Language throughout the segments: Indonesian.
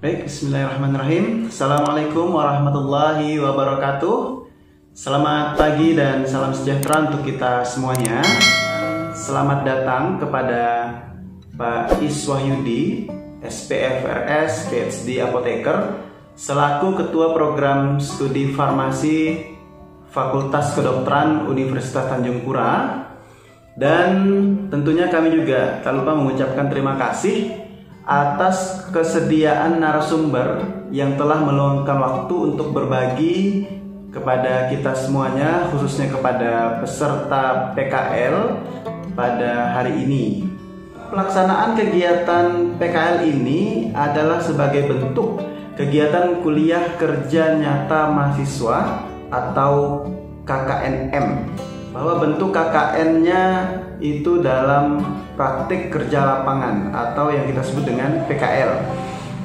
Baik, bismillahirrahmanirrahim. Assalamualaikum warahmatullahi wabarakatuh. Selamat pagi dan salam sejahtera untuk kita semuanya. Selamat datang kepada Pak Iswahyudi, SPFRS, PhD Apoteker, selaku Ketua Program Studi Farmasi Fakultas Kedokteran Universitas Tanjung Pura. Dan tentunya kami juga tak lupa mengucapkan terima kasih atas kesediaan narasumber yang telah meluangkan waktu untuk berbagi kepada kita semuanya, khususnya kepada peserta PKL pada hari ini. Pelaksanaan kegiatan PKL ini adalah sebagai bentuk kegiatan kuliah kerja nyata mahasiswa atau KKNM, bahwa bentuk KKN-nya itu dalam praktik kerja lapangan atau yang kita sebut dengan PKL.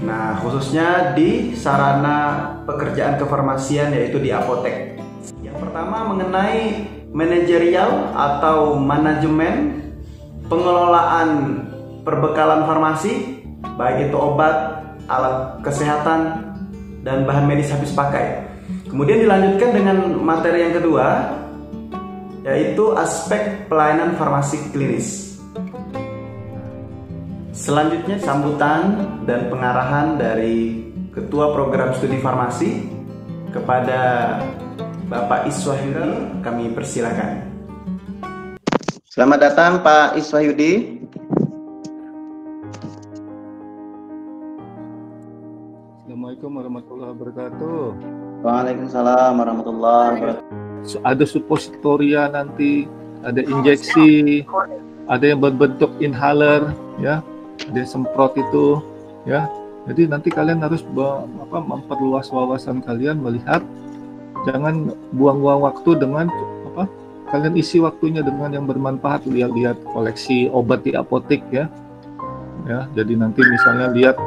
Nah, khususnya di sarana pekerjaan kefarmasian, yaitu di apotek. Yang pertama mengenai manajerial atau manajemen pengelolaan perbekalan farmasi, baik itu obat, alat kesehatan, dan bahan medis habis pakai. Kemudian dilanjutkan dengan materi yang kedua, yaitu aspek pelayanan farmasi klinis. Selanjutnya sambutan dan pengarahan dari Ketua Program Studi Farmasi kepada Bapak Iswahyudi, kami persilakan. Selamat datang Pak Iswahyudi. Assalamualaikum warahmatullahi wabarakatuh. Waalaikumsalam warahmatullahi wabarakatuh. Ada suppositoria nanti, ada injeksi, ada yang berbentuk inhaler, ya, ada yang semprot itu, ya. Jadi nanti kalian harus memperluas wawasan kalian, melihat, jangan buang-buang waktu dengan kalian isi waktunya dengan yang bermanfaat. Lihat koleksi obat di apotek, ya. Jadi nanti misalnya lihat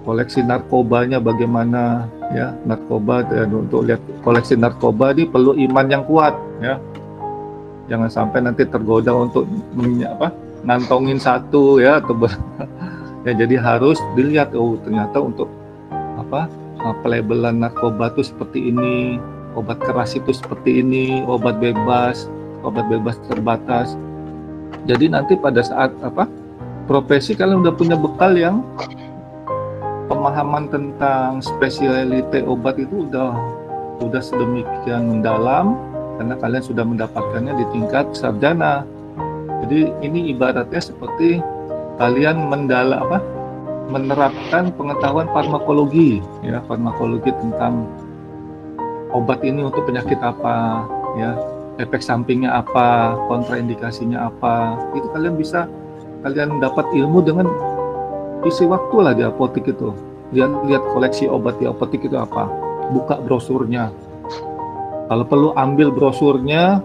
koleksi narkobanya bagaimana, ya, narkoba. Dan untuk lihat koleksi narkoba ini perlu iman yang kuat, ya. Jangan sampai nanti tergoda untuk ngantongin satu, ya, atau ya, jadi harus dilihat, ternyata untuk pelabelan narkoba itu seperti ini, obat keras itu seperti ini, obat bebas terbatas. Jadi nanti pada saat profesi kalian udah punya bekal yang pemahaman tentang spesialite obat itu udah sedemikian mendalam, karena kalian sudah mendapatkannya di tingkat sarjana. Jadi ini ibaratnya seperti kalian menerapkan pengetahuan farmakologi, ya, farmakologi tentang obat ini untuk penyakit apa, ya, efek sampingnya apa, kontraindikasinya apa. Itu kalian dapat ilmu dengan isi waktu lah di apotek itu. Lihat koleksi obat di apotek itu apa, buka brosurnya. Kalau perlu ambil brosurnya,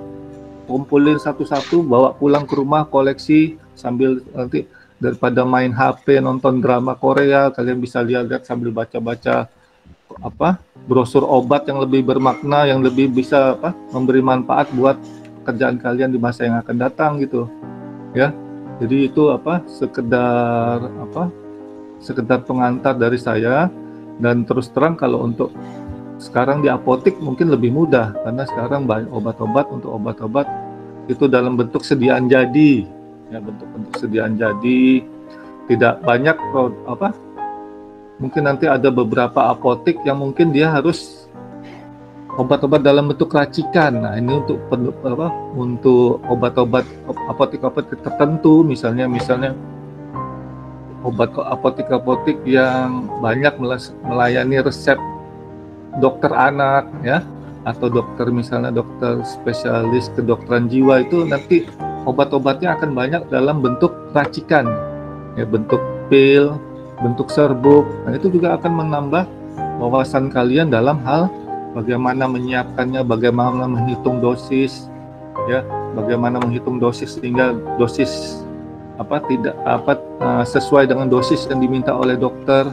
kumpulin satu-satu, bawa pulang ke rumah, koleksi, sambil nanti daripada main HP nonton drama Korea, kalian bisa lihat sambil baca-baca brosur obat yang lebih bermakna, yang lebih bisa memberi manfaat buat pekerjaan kalian di masa yang akan datang, gitu, ya. Jadi itu sekedar pengantar dari saya. Dan terus terang, kalau untuk sekarang di apotek mungkin lebih mudah, karena sekarang banyak obat-obat itu dalam bentuk sediaan jadi, ya, bentuk sediaan jadi, tidak banyak mungkin nanti ada beberapa apotek yang mungkin dia harus obat-obat dalam bentuk racikan. Nah, ini untuk obat-obat apotek-apotek tertentu, misalnya obat apotek-apotek yang banyak melayani resep dokter anak, ya, atau misalnya dokter spesialis kedokteran jiwa, itu nanti obat-obatnya akan banyak dalam bentuk racikan, ya, bentuk pil, bentuk serbuk. Nah, itu juga akan menambah wawasan kalian dalam hal bagaimana menyiapkannya, bagaimana menghitung dosis, ya, bagaimana menghitung dosis sehingga dosis sesuai dengan dosis yang diminta oleh dokter,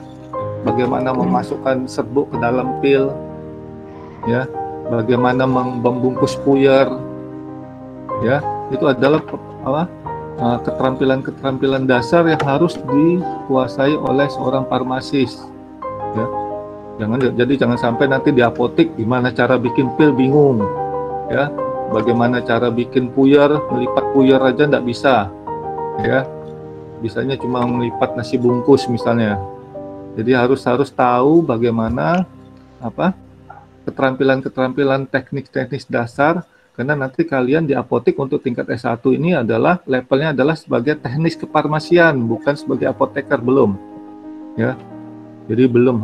bagaimana memasukkan serbuk ke dalam pil, ya, bagaimana membungkus puyer, ya. Itu adalah keterampilan-keterampilan dasar yang harus dikuasai oleh seorang farmasis. Ya. Jangan sampai nanti di apotek gimana cara bikin pil bingung, ya. Bagaimana cara bikin puyer, melipat puyer aja nggak bisa, ya. Bisanya cuma melipat nasi bungkus misalnya. Jadi harus tahu bagaimana keterampilan teknis dasar, karena nanti kalian di apotek untuk tingkat S1 ini adalah levelnya adalah sebagai teknis kefarmasian, bukan sebagai apoteker, belum, ya. Jadi belum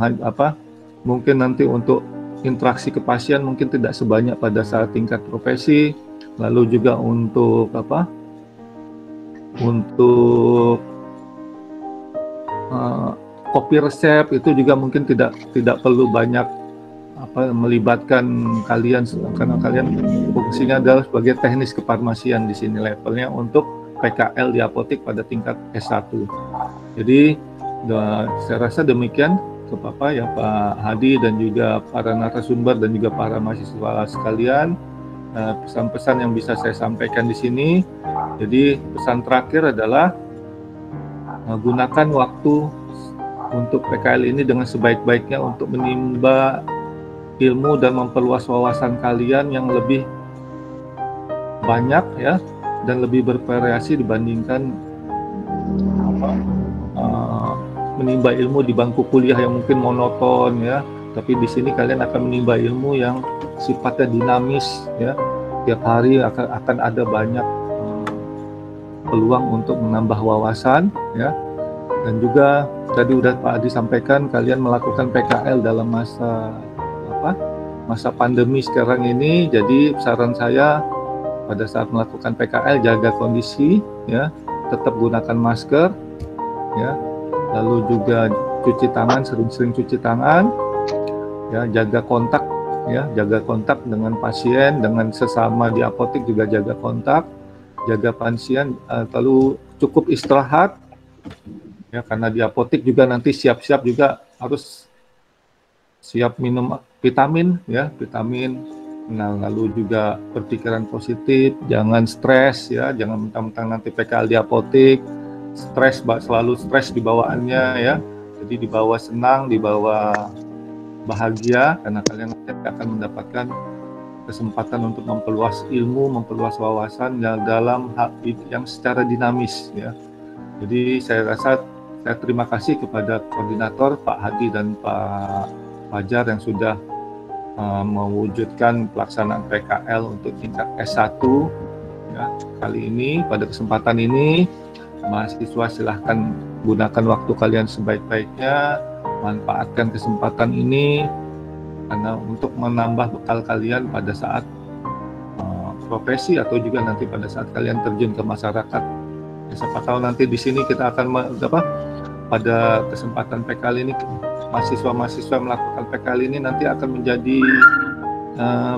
mungkin nanti untuk interaksi ke pasien mungkin tidak sebanyak pada saat tingkat profesi, lalu juga untuk kopi resep itu juga mungkin tidak perlu banyak melibatkan kalian, karena kalian fungsinya adalah sebagai teknis kefarmasian di sini levelnya untuk PKL di apotek pada tingkat S1. Jadi saya rasa demikian ke Pak Hadi dan juga para narasumber dan juga para mahasiswa sekalian, pesan-pesan yang bisa saya sampaikan di sini. Jadi pesan terakhir adalah gunakan waktu untuk PKL ini dengan sebaik-baiknya untuk menimba ilmu dan memperluas wawasan kalian yang lebih banyak, ya, dan lebih bervariasi dibandingkan menimba ilmu di bangku kuliah yang mungkin monoton, ya. Tapi di sini kalian akan menimba ilmu yang sifatnya dinamis, ya. Tiap hari akan ada banyak peluang untuk menambah wawasan, ya. Dan juga tadi udah Pak Adi sampaikan, kalian melakukan PKL dalam masa pandemi sekarang ini. Jadi saran saya pada saat melakukan PKL jaga kondisi, ya, tetap gunakan masker, ya, lalu juga cuci tangan, sering-sering cuci tangan, ya, jaga kontak dengan pasien, dengan sesama di apotek juga jaga kontak, jaga pasien, lalu cukup istirahat, ya, karena di apotek juga nanti siap-siap juga harus siap minum vitamin, ya, vitamin. Nah, lalu juga berpikiran positif, jangan stres, ya, jangan mentang-mentang nanti PKL di apotek selalu stres dibawaannya, ya. Jadi dibawa senang, dibawa bahagia, karena kalian akan mendapatkan kesempatan untuk memperluas ilmu, memperluas wawasan dalam hal yang secara dinamis, ya. Jadi saya terima kasih kepada koordinator Pak Hadi dan Pak Fajar yang sudah mewujudkan pelaksanaan PKL untuk tingkat S1, ya, kali ini. Pada kesempatan ini mahasiswa silahkan gunakan waktu kalian sebaik-baiknya, manfaatkan kesempatan ini karena untuk menambah bekal kalian pada saat profesi atau juga nanti pada saat kalian terjun ke masyarakat. Ya, siapa tahu nanti di sini kita akan pada kesempatan PKL ini mahasiswa melakukan PKL ini nanti akan menjadi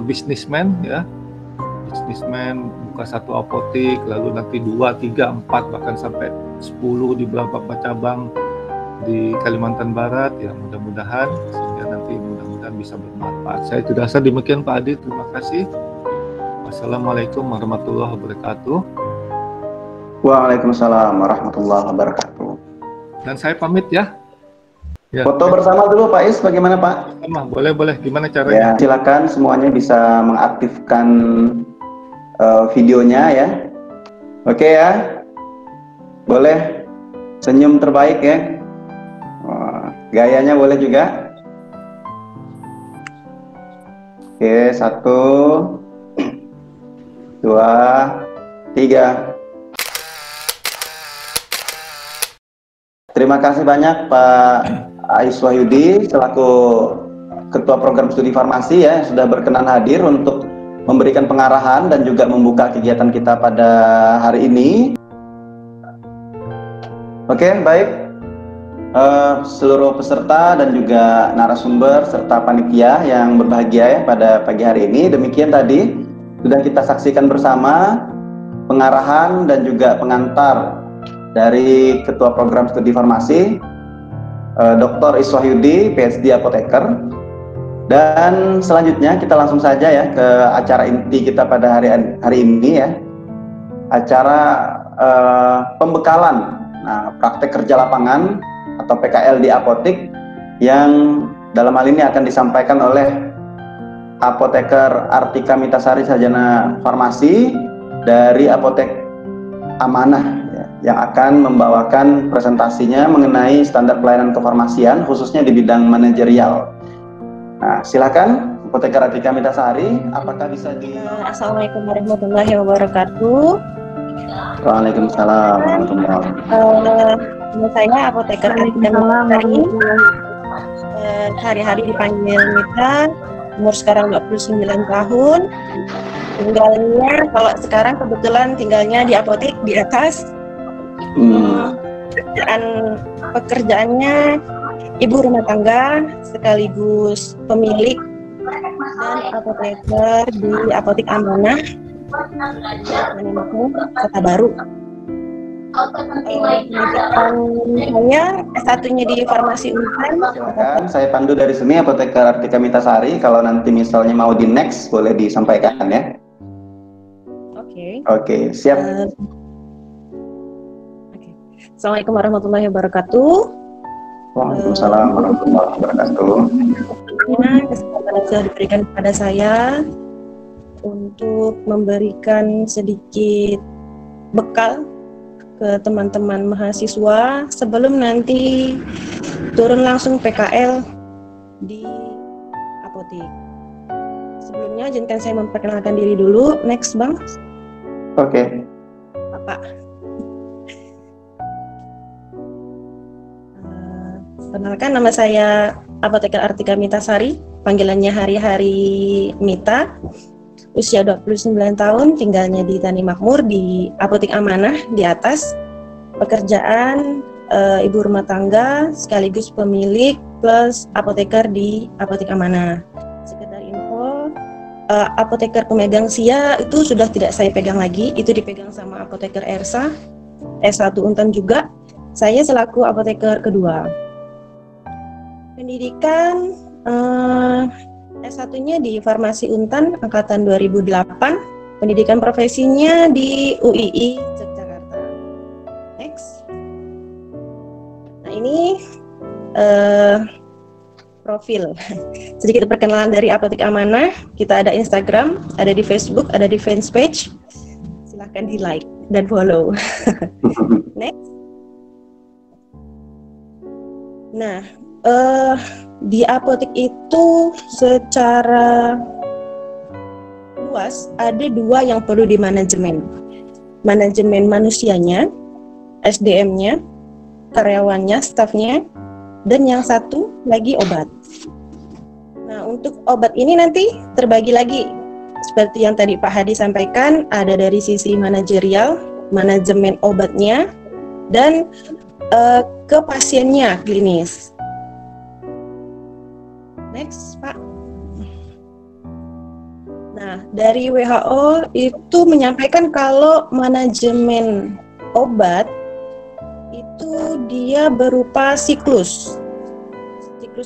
bisnismen, ya. Bisnismen, buka satu apotek, lalu nanti 2, 3, 4, bahkan sampai 10 di beberapa cabang di Kalimantan Barat, ya, mudah-mudahan sehingga nanti mudah-mudahan bisa bermanfaat. Saya tidak rasa demikian Pak Adi, terima kasih. Wassalamualaikum warahmatullahi wabarakatuh. Waalaikumsalam warahmatullahi wabarakatuh. Dan saya pamit, ya. Ya. Foto bersama dulu Pak Is, bagaimana Pak? Sama, boleh. Gimana caranya? Ya, silakan semuanya bisa mengaktifkan videonya, ya. Oke, ya. Boleh senyum terbaik, ya. Gayanya boleh juga. Oke, 1, 2, 3. Terima kasih banyak Pak Ais Wahyudi selaku Ketua Program Studi Farmasi, ya, yang sudah berkenan hadir untuk memberikan pengarahan dan juga membuka kegiatan kita pada hari ini. Oke, baik. Seluruh peserta dan juga narasumber serta panitia yang berbahagia, ya, pada pagi hari ini. Demikian tadi sudah kita saksikan bersama pengarahan dan juga pengantar dari Ketua Program Studi Farmasi Dr. Ais Wahyudi, PhD Apoteker. Dan selanjutnya kita langsung saja, ya, ke acara inti kita pada hari ini, ya. Acara pembekalan praktek kerja lapangan atau PKL di apotik yang dalam hal ini akan disampaikan oleh Apoteker Artika Mitasari Sarjana Farmasi dari Apotek Amanah yang akan membawakan presentasinya mengenai standar pelayanan kefarmasian khususnya di bidang manajerial. Nah, silakan Apoteker Artika Mitasari, apakah bisa di... Assalamualaikum warahmatullahi wabarakatuh. Waalaikumsalam warahmatullahi wabarakatuh. Saya Apoteker Artika Mitasari. Hari-hari dipanggil Mita, umur sekarang 29 tahun. Tinggalnya, kalau sekarang kebetulan tinggalnya di apotek di atas. Pekerjaannya ibu rumah tangga sekaligus pemilik dan apoteker di Apotek Amanah, Kota Baru. Saya S1-nya di Farmasi Unpad. Silakan, saya pandu dari sini Apoteker Artika Mitasari. Kalau nanti misalnya mau di next, boleh disampaikan ya. Oke, siap. Assalamualaikum warahmatullahi wabarakatuh. Waalaikumsalam warahmatullahi wabarakatuh. Kesempatan yang sudah diberikan kepada saya untuk memberikan sedikit bekal ke teman-teman mahasiswa sebelum nanti turun langsung PKL di apotek. Sebelumnya izinkan saya memperkenalkan diri dulu. Next, Bang. Oke. Bapak. Perkenalkan, nama saya Apoteker Artika Mitasari, panggilannya hari-hari Mita. Usia 29 tahun, tinggalnya di Tani Makmur di Apotek Amanah di atas. Pekerjaan ibu rumah tangga sekaligus pemilik plus apoteker di Apotek Amanah. Sekedar info, apoteker pemegang SIA itu sudah tidak saya pegang lagi, itu dipegang sama apoteker Ersa, S1 Untan juga. Saya selaku apoteker kedua. Pendidikan S1-nya di Farmasi Untan angkatan 2008, pendidikan profesinya di UII Yogyakarta. Next. Nah, ini profil. Sedikit perkenalan dari Apotek Amanah. Kita ada Instagram, ada di Facebook, ada di fanpage. Silahkan di like dan follow. Next. Nah, di apotek itu secara luas ada dua yang perlu dimanajemen. Manajemen manusianya, SDM-nya, karyawannya, stafnya, dan yang satu lagi obat. Nah, untuk obat ini nanti terbagi lagi. Seperti yang tadi Pak Hadi sampaikan, ada dari sisi manajerial, manajemen obatnya, dan ke pasiennya, klinis. Next, Pak. Nah, dari WHO itu menyampaikan kalau manajemen obat itu dia berupa siklus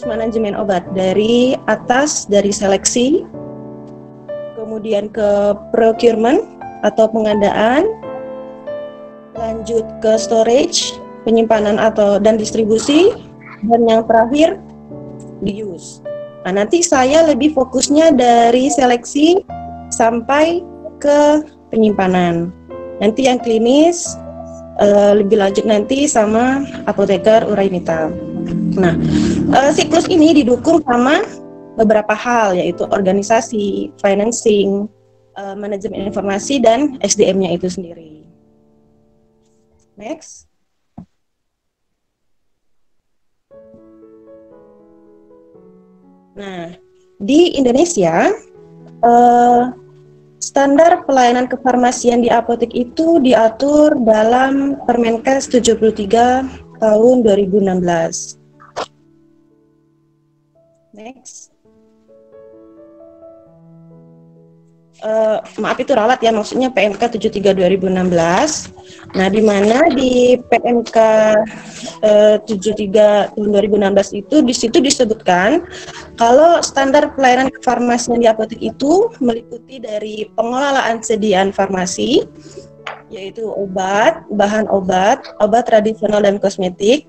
manajemen obat dari atas, dari seleksi, kemudian ke procurement atau pengadaan, lanjut ke storage, penyimpanan atau dan distribusi, dan yang terakhir di use. Nah, nanti saya lebih fokusnya dari seleksi sampai ke penyimpanan. Nanti yang klinis lebih lanjut nanti sama apoteker Urainita. Nah, siklus ini didukung sama beberapa hal, yaitu organisasi, financing, manajemen informasi, dan SDM-nya itu sendiri. Next. Nah, di Indonesia, standar pelayanan kefarmasian di apotek itu diatur dalam Permenkes 73 tahun 2016. Next. Maaf itu ralat ya, maksudnya PMK 73 2016. Nah, di mana di PMK 73 tahun 2016 itu di situ disebutkan kalau standar pelayanan kefarmasian di apotek itu meliputi dari pengelolaan sediaan farmasi, yaitu obat, bahan obat, obat tradisional dan kosmetik,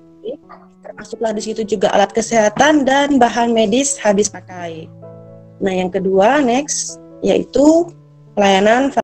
termasuklah di situ juga alat kesehatan dan bahan medis habis pakai. Nah, yang kedua, next, yaitu pelayanan.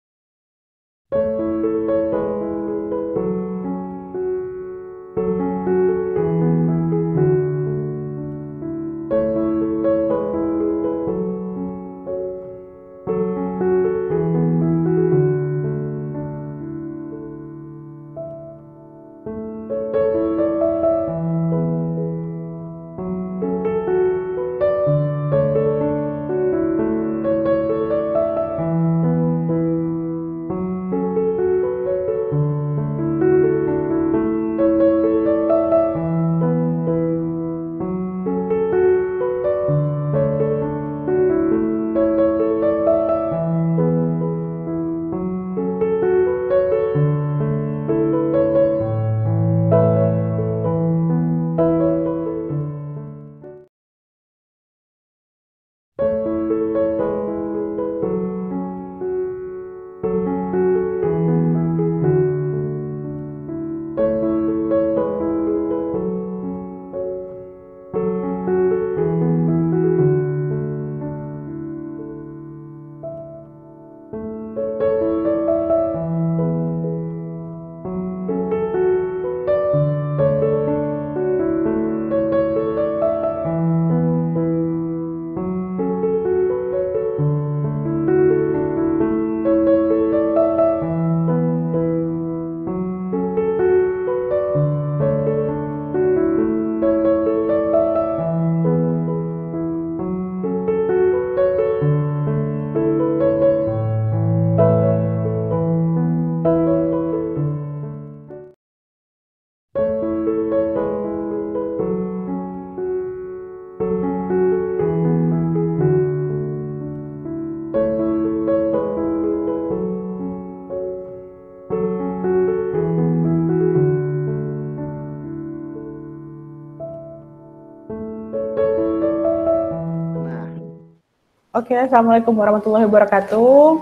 Oke, Assalamualaikum warahmatullahi wabarakatuh.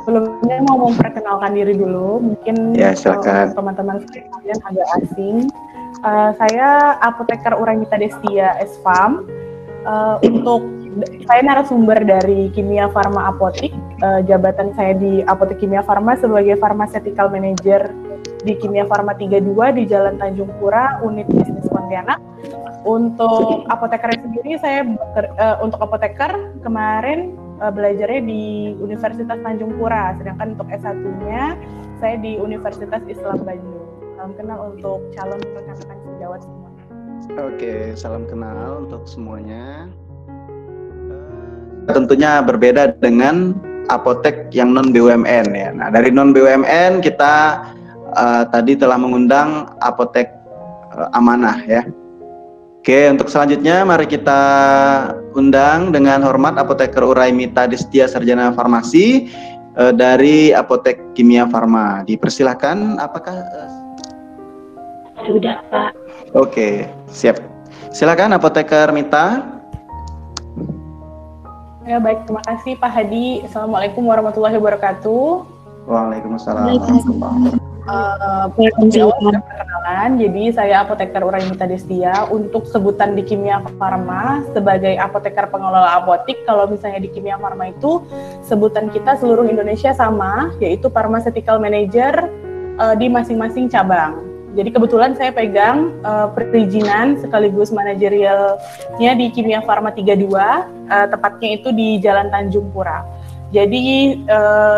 Sebelumnya mau memperkenalkan diri dulu, mungkin Ya, silakan. teman-teman sekalian agak asing. Saya apoteker Uraimita Destia S.Pharm. Untuk saya narasumber dari Kimia Farma Apotik. Jabatan saya di Apotek Kimia Farma sebagai Pharmaceutical Manager di Kimia Farma 32 di Jalan Tanjung Pura, Unit Bisnis Pontianak. Untuk apoteker sendiri, saya untuk apoteker kemarin belajarnya di Universitas Tanjung Pura, sedangkan untuk S1-nya saya di Universitas Islam Bandung. Salam kenal untuk calon rekan-rekan sejawat semuanya. Oke, salam kenal untuk semuanya. Tentunya berbeda dengan apotek yang non BUMN ya. Nah, dari non BUMN kita tadi telah mengundang apotek amanah ya. Oke, untuk selanjutnya mari kita undang dengan hormat Apoteker Uraimita Destia Sarjana Farmasi dari Apotek Kimia Farma. Dipersilahkan, apakah Sudah, Pak. Oke, siap. Silakan Apoteker Mita. Ya, baik, terima kasih Pak Hadi. Assalamualaikum warahmatullahi wabarakatuh. Waalaikumsalam. Perkenalan, jadi saya apoteker Uraimita Destia. Untuk sebutan di Kimia Farma sebagai apoteker pengelola apotik, kalau misalnya di Kimia Farma itu sebutan kita seluruh Indonesia sama, yaitu Pharmaceutical Manager di masing-masing cabang. Jadi kebetulan saya pegang perizinan sekaligus manajerialnya di Kimia Farma 32, tepatnya itu di Jalan Tanjung Pura. Jadi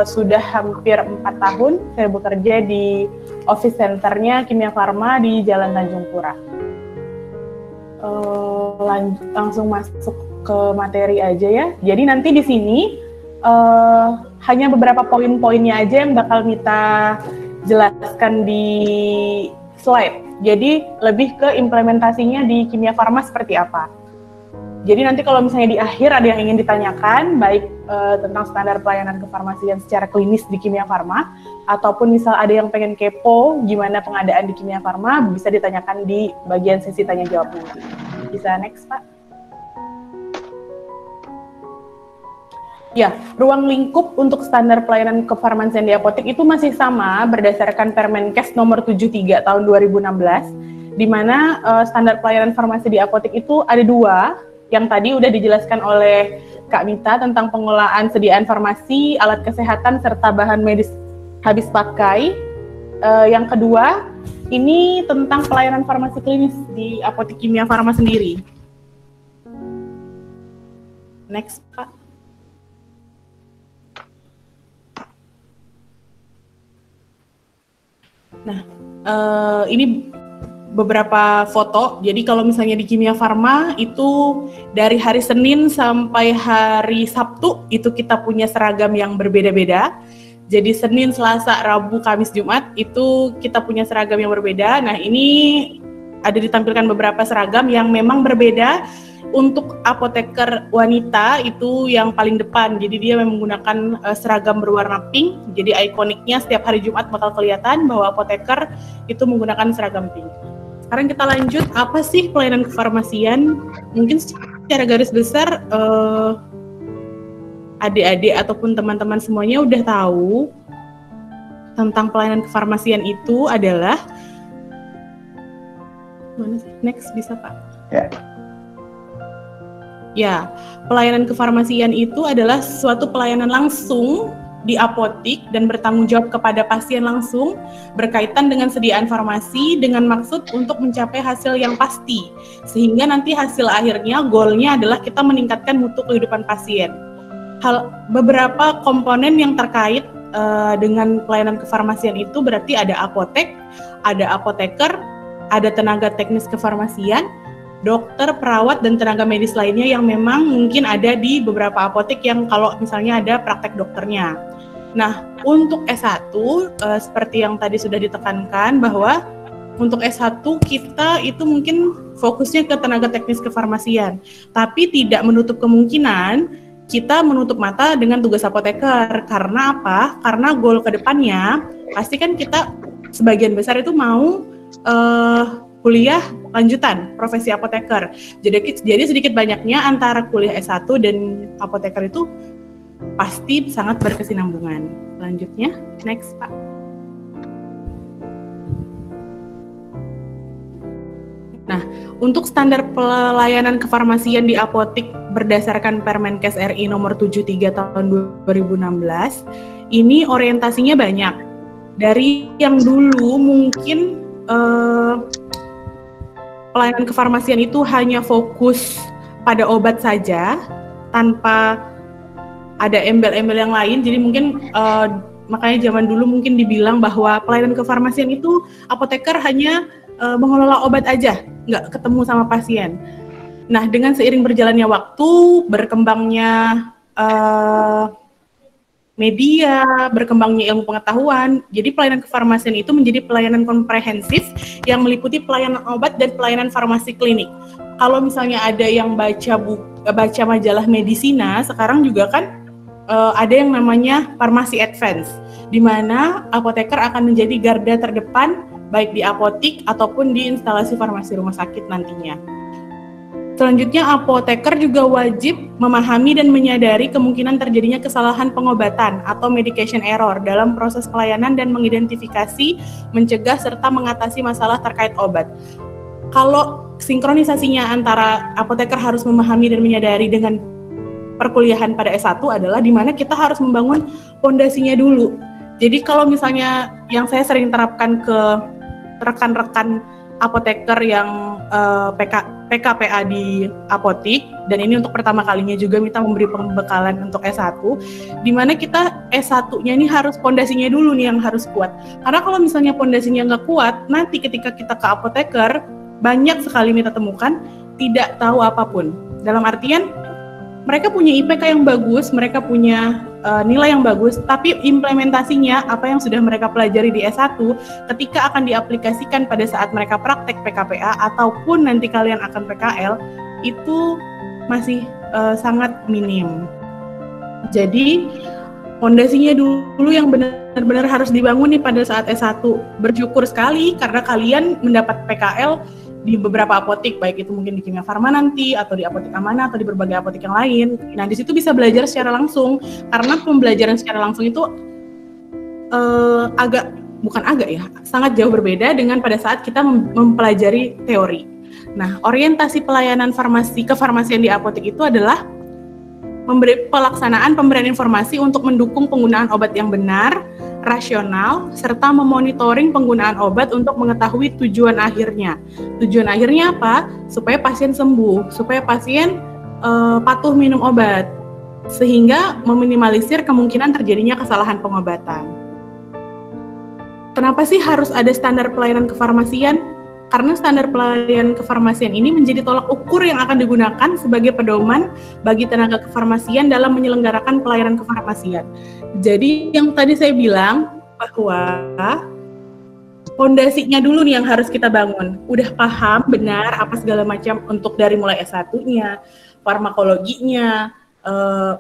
sudah hampir 4 tahun saya bekerja di office centernya Kimia Farma di Jalan Tanjung Pura. Langsung masuk ke materi aja ya. Jadi nanti di sini hanya beberapa poin-poinnya aja yang bakal kita jelaskan di slide. Jadi lebih ke implementasinya di Kimia Farma seperti apa. Jadi nanti kalau misalnya di akhir ada yang ingin ditanyakan, baik tentang standar pelayanan kefarmasian secara klinis di Kimia Farma, ataupun misal ada yang pengen kepo gimana pengadaan di Kimia Farma, bisa ditanyakan di bagian sesi tanya jawab nanti. Bisa next, Pak. Ya, ruang lingkup untuk standar pelayanan kefarmasian di apotek itu masih sama berdasarkan Permenkes nomor 73 tahun 2016, di mana standar pelayanan farmasi di apotek itu ada 2, yang tadi udah dijelaskan oleh Kak Mita tentang pengelolaan sediaan farmasi, alat kesehatan, serta bahan medis habis pakai. Yang kedua, ini tentang pelayanan farmasi klinis di Apotik Kimia Farma sendiri. Next, Pak. Nah, ini beberapa foto. Jadi kalau misalnya di Kimia Farma itu dari hari Senin sampai hari Sabtu itu kita punya seragam yang berbeda-beda. Jadi Senin, Selasa, Rabu, Kamis, Jumat itu kita punya seragam yang berbeda. Nah, ini ada ditampilkan beberapa seragam yang memang berbeda. Untuk apoteker wanita itu yang paling depan, jadi dia menggunakan seragam berwarna pink. Jadi ikoniknya setiap hari Jumat bakal kelihatan bahwa apoteker itu menggunakan seragam pink. Sekarang kita lanjut, apa sih pelayanan kefarmasian? Mungkin secara garis besar adik-adik ataupun teman-teman semuanya udah tahu tentang pelayanan kefarmasian itu adalah mana sih? Next bisa Pak? Ya. Ya, pelayanan kefarmasian itu adalah suatu pelayanan langsung di apotik dan bertanggung jawab kepada pasien langsung berkaitan dengan sediaan farmasi dengan maksud untuk mencapai hasil yang pasti. Sehingga nanti hasil akhirnya, goalnya adalah kita meningkatkan mutu kehidupan pasien. Beberapa komponen yang terkait dengan pelayanan kefarmasian itu berarti ada apotek, ada apoteker, ada tenaga teknis kefarmasian, dokter, perawat, dan tenaga medis lainnya yang memang mungkin ada di beberapa apotek yang kalau misalnya ada praktek dokternya. Nah, untuk S1, seperti yang tadi sudah ditekankan bahwa untuk S1 kita itu mungkin fokusnya ke tenaga teknis kefarmasian, tapi tidak menutup kemungkinan kita menutup mata dengan tugas apoteker. Karena apa? Karena goal ke depannya, pasti kan kita sebagian besar itu mau kuliah lanjutan profesi apoteker. Jadi sedikit banyaknya antara kuliah S1 dan apoteker itu pasti sangat berkesinambungan. Selanjutnya, next Pak. Nah, untuk standar pelayanan kefarmasian di apotik berdasarkan Permenkes RI nomor 73 tahun 2016, ini orientasinya banyak. Dari yang dulu mungkin pelayanan kefarmasian itu hanya fokus pada obat saja tanpa ada embel-embel yang lain. Jadi mungkin makanya zaman dulu mungkin dibilang bahwa pelayanan kefarmasian itu apoteker hanya mengelola obat aja, nggak ketemu sama pasien. Nah, dengan seiring berjalannya waktu, berkembangnya media, berkembangnya ilmu pengetahuan, jadi pelayanan kefarmasian itu menjadi pelayanan komprehensif yang meliputi pelayanan obat dan pelayanan farmasi klinik. Kalau misalnya ada yang baca majalah Medisina, sekarang juga kan ada yang namanya farmasi advance, di mana apoteker akan menjadi garda terdepan baik di apotik ataupun di instalasi farmasi rumah sakit nantinya. Selanjutnya, apoteker juga wajib memahami dan menyadari kemungkinan terjadinya kesalahan pengobatan atau medication error dalam proses pelayanan dan mengidentifikasi, mencegah, serta mengatasi masalah terkait obat. Kalau sinkronisasinya antara apoteker harus memahami dan menyadari dengan perkuliahan pada S1 adalah di mana kita harus membangun fondasinya dulu. Jadi kalau misalnya yang saya sering terapkan ke rekan-rekan apoteker yang PKPA di apotik, dan ini untuk pertama kalinya juga Mita memberi pembekalan untuk S1, di mana kita S1-nya ini harus fondasinya dulu nih yang harus kuat. Karena kalau misalnya fondasinya nggak kuat, nanti ketika kita ke apoteker, banyak sekali Mita temukan tidak tahu apapun. Dalam artian, mereka punya IPK yang bagus, mereka punya nilai yang bagus, tapi implementasinya, apa yang sudah mereka pelajari di S1, ketika akan diaplikasikan pada saat mereka praktek PKPA ataupun nanti kalian akan PKL, itu masih sangat minim. Jadi, fondasinya dulu yang benar-benar harus dibangun nih pada saat S1. Bersyukur sekali karena kalian mendapat PKL di beberapa apotik, baik itu mungkin di Kimia Farma nanti, atau di Apotik Amanah, atau di berbagai apotik yang lain. Nah, di situ bisa belajar secara langsung, karena pembelajaran secara langsung itu sangat jauh berbeda dengan pada saat kita mempelajari teori. Nah, orientasi pelayanan kefarmasian di apotik itu adalah pelaksanaan pemberian informasi untuk mendukung penggunaan obat yang benar, rasional, serta memonitoring penggunaan obat untuk mengetahui tujuan akhirnya. Tujuan akhirnya apa? Supaya pasien sembuh, supaya pasien patuh minum obat, sehingga meminimalisir kemungkinan terjadinya kesalahan pengobatan. Kenapa sih harus ada standar pelayanan kefarmasian? Karena standar pelayanan kefarmasian ini menjadi tolak ukur yang akan digunakan sebagai pedoman bagi tenaga kefarmasian dalam menyelenggarakan pelayanan kefarmasian. Jadi yang tadi saya bilang bahwa fondasinya dulu nih yang harus kita bangun. Udah paham benar apa segala macam untuk dari mulai S1-nya, farmakologinya,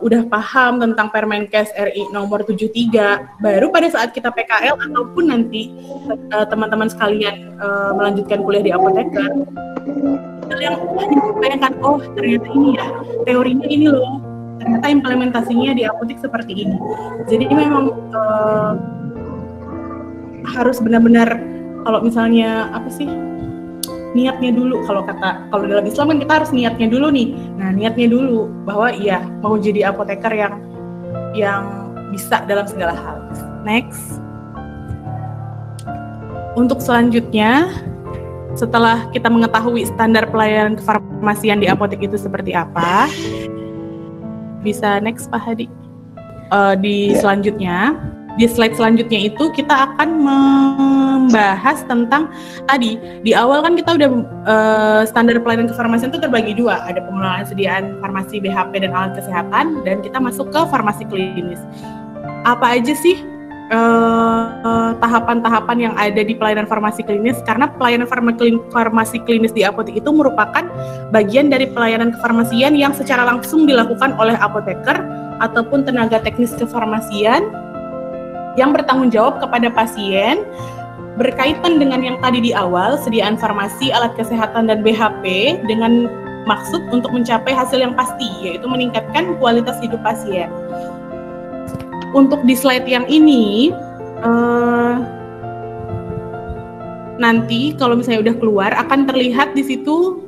udah paham tentang Permenkes RI nomor 73, baru pada saat kita PKL ataupun nanti teman-teman sekalian melanjutkan kuliah di apoteker, yang bayangkan, oh ternyata ini ya, teorinya ini loh, ternyata implementasinya di apotek seperti ini. Jadi memang harus benar-benar, kalau misalnya niatnya dulu, kalau dalam Islam kan kita harus niatnya dulu nih. Nah, niatnya dulu bahwa iya mau jadi apoteker yang bisa dalam segala hal. Next. Untuk selanjutnya, setelah kita mengetahui standar pelayanan kefarmasian di apotek itu seperti apa, bisa next Pak Hadi. Di slide selanjutnya itu kita akan membahas tentang tadi di awal kan kita udah standar pelayanan kefarmasian itu terbagi dua, ada pengelolaan sediaan farmasi BHP dan alat kesehatan, dan kita masuk ke farmasi klinis. Apa aja sih tahapan-tahapan yang ada di pelayanan farmasi klinis? Karena pelayanan farmasi klinis di apotek itu merupakan bagian dari pelayanan kefarmasian yang secara langsung dilakukan oleh apoteker ataupun tenaga teknis kefarmasian yang bertanggung jawab kepada pasien berkaitan dengan yang tadi di awal, sediaan farmasi, alat kesehatan, dan BHP dengan maksud untuk mencapai hasil yang pasti, yaitu meningkatkan kualitas hidup pasien. Untuk di slide yang ini, nanti kalau misalnya udah keluar, akan terlihat di situ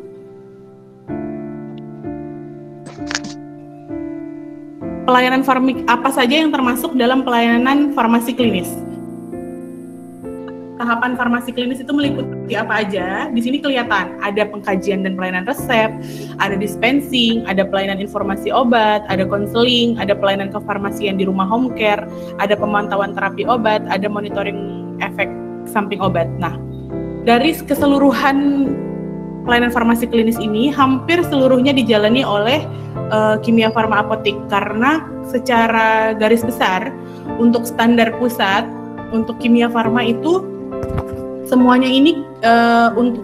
pelayanan apa saja yang termasuk dalam pelayanan farmasi klinis. Tahapan farmasi klinis itu meliputi apa aja? Di sini kelihatan ada pengkajian dan pelayanan resep, ada dispensing, ada pelayanan informasi obat, ada konseling, ada pelayanan kefarmasian di rumah home care, ada pemantauan terapi obat, ada monitoring efek samping obat. Nah, dari keseluruhan pelayanan farmasi klinis ini hampir seluruhnya dijalani oleh Kimia Farma Apotik, karena secara garis besar untuk standar pusat untuk Kimia Farma itu semuanya ini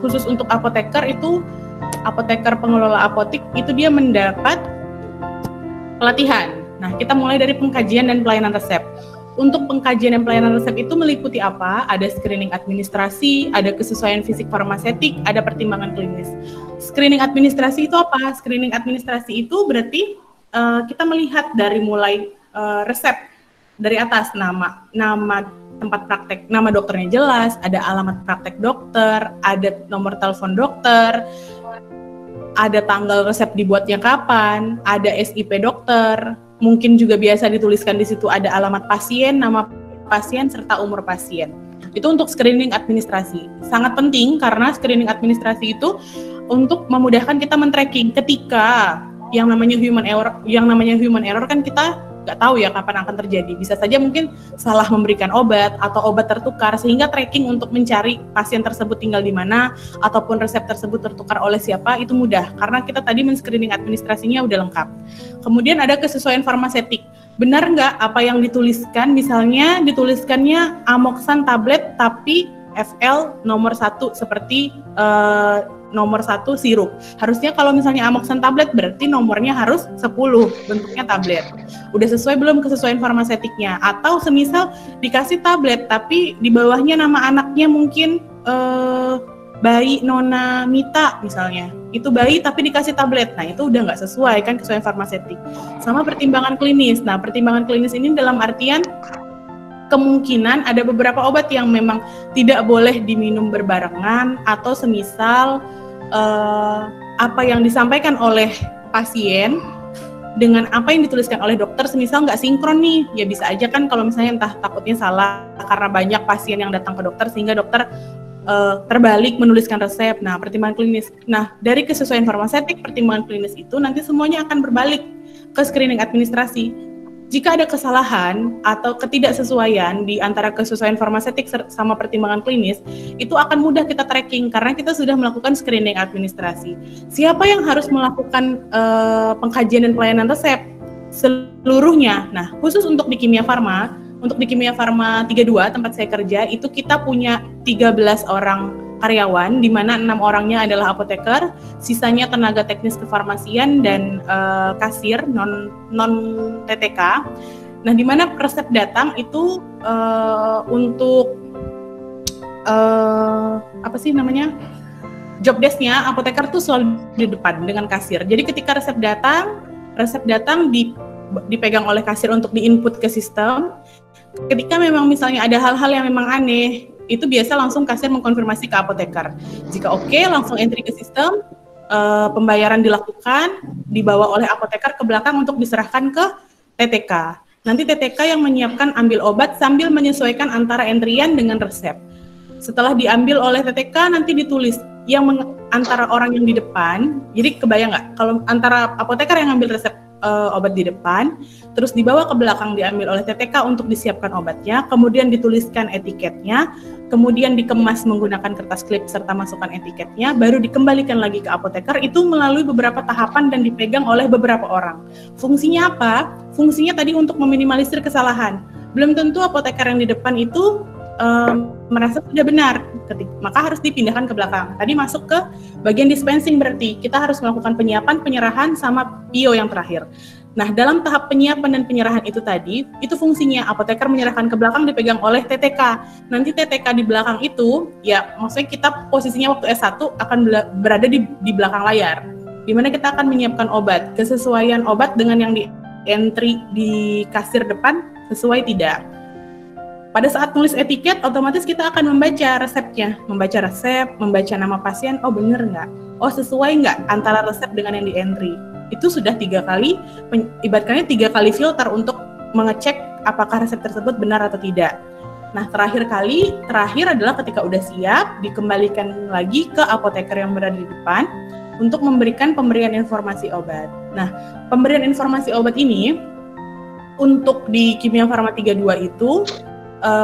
khusus untuk apoteker itu apoteker pengelola apotik itu dia mendapat pelatihan. Nah, kita mulai dari pengkajian dan pelayanan resep. Untuk pengkajian dan pelayanan resep itu meliputi apa? Ada screening administrasi, ada kesesuaian fisik farmasetik, ada pertimbangan klinis. Screening administrasi itu apa? Screening administrasi itu berarti kita melihat dari mulai resep dari atas, nama tempat praktek, nama dokternya jelas, ada alamat praktek dokter, ada nomor telepon dokter, ada tanggal resep dibuatnya kapan, ada SIP dokter. Mungkin juga biasa dituliskan di situ ada alamat pasien, nama pasien, serta umur pasien. Itu untuk screening administrasi. Sangat penting karena screening administrasi itu untuk memudahkan kita men-tracking ketika yang namanya human error kan kita nggak tahu ya kapan akan terjadi. Bisa saja mungkin salah memberikan obat atau obat tertukar, sehingga tracking untuk mencari pasien tersebut tinggal di mana ataupun resep tersebut tertukar oleh siapa itu mudah karena kita tadi men-screening administrasinya udah lengkap. Kemudian ada kesesuaian farmasetik. Benar nggak apa yang dituliskan, misalnya dituliskannya Amoxan tablet tapi FL nomor 1 seperti nomor 1 sirup. Harusnya kalau misalnya Amoxan tablet berarti nomornya harus 10 bentuknya tablet. Udah sesuai belum kesesuaian farmasetiknya? Atau semisal dikasih tablet tapi di bawahnya nama anaknya mungkin bayi Nona Mita misalnya, itu bayi tapi dikasih tablet, nah itu udah nggak sesuai kan kesesuaian farmasetik. Sama pertimbangan klinis. Nah pertimbangan klinis ini dalam artian kemungkinan ada beberapa obat yang memang tidak boleh diminum berbarengan atau semisal apa yang disampaikan oleh pasien dengan apa yang dituliskan oleh dokter semisal nggak sinkron nih, ya bisa aja kan kalau misalnya entah takutnya salah karena banyak pasien yang datang ke dokter sehingga dokter terbalik menuliskan resep. Nah, pertimbangan klinis. Nah, dari kesesuaian farmasetik, pertimbangan klinis itu nanti semuanya akan berbalik ke screening administrasi. Jika ada kesalahan atau ketidaksesuaian di antara kesesuaian farmasetik sama pertimbangan klinis, itu akan mudah kita tracking karena kita sudah melakukan screening administrasi. Siapa yang harus melakukan pengkajian dan pelayanan resep? Seluruhnya. Nah, khusus untuk di Kimia Farma, untuk di Kimia Farma 32 tempat saya kerja, itu kita punya 13 orang karyawan, di mana 6 orangnya adalah apoteker, sisanya tenaga teknis kefarmasian dan kasir non TTK. Nah, di mana resep datang itu untuk apa sih namanya, job desk-nya apoteker tuh selalu di depan dengan kasir. Jadi ketika resep datang dipegang oleh kasir untuk diinput ke sistem. Ketika memang misalnya ada hal-hal yang memang aneh, itu biasa langsung kasir mengkonfirmasi ke apoteker. Jika oke, langsung entry ke sistem, pembayaran dilakukan, dibawa oleh apoteker ke belakang untuk diserahkan ke TTK. Nanti TTK yang menyiapkan ambil obat sambil menyesuaikan antara entrian dengan resep. Setelah diambil oleh TTK, nanti ditulis yang antara orang yang di depan. Jadi kebayang nggak kalau antara apoteker yang ambil resep obat di depan, terus dibawa ke belakang diambil oleh TTK untuk disiapkan obatnya, kemudian dituliskan etiketnya, kemudian dikemas menggunakan kertas klip serta masukkan etiketnya, baru dikembalikan lagi ke apoteker, itu melalui beberapa tahapan dan dipegang oleh beberapa orang. Fungsinya apa? Fungsinya tadi untuk meminimalisir kesalahan. Belum tentu apoteker yang di depan itu merasa sudah benar, maka harus dipindahkan ke belakang. Tadi masuk ke bagian dispensing, berarti kita harus melakukan penyiapan, penyerahan, sama PO yang terakhir. Nah, dalam tahap penyiapan dan penyerahan itu tadi, itu fungsinya apoteker menyerahkan ke belakang dipegang oleh TTK. Nanti TTK di belakang itu, ya maksudnya kita posisinya waktu S1 akan berada di belakang layar, di mana kita akan menyiapkan obat. Kesesuaian obat dengan yang di entry di kasir depan sesuai tidak. Pada saat nulis etiket, otomatis kita akan membaca resepnya, membaca resep, membaca nama pasien, oh bener nggak? Oh sesuai nggak antara resep dengan yang di entry? Itu sudah 3 kali, ibaratnya 3 kali filter untuk mengecek apakah resep tersebut benar atau tidak. Nah, terakhir adalah ketika udah siap, dikembalikan lagi ke apoteker yang berada di depan untuk memberikan pemberian informasi obat. Nah, pemberian informasi obat ini untuk di Kimia Farma 32 itu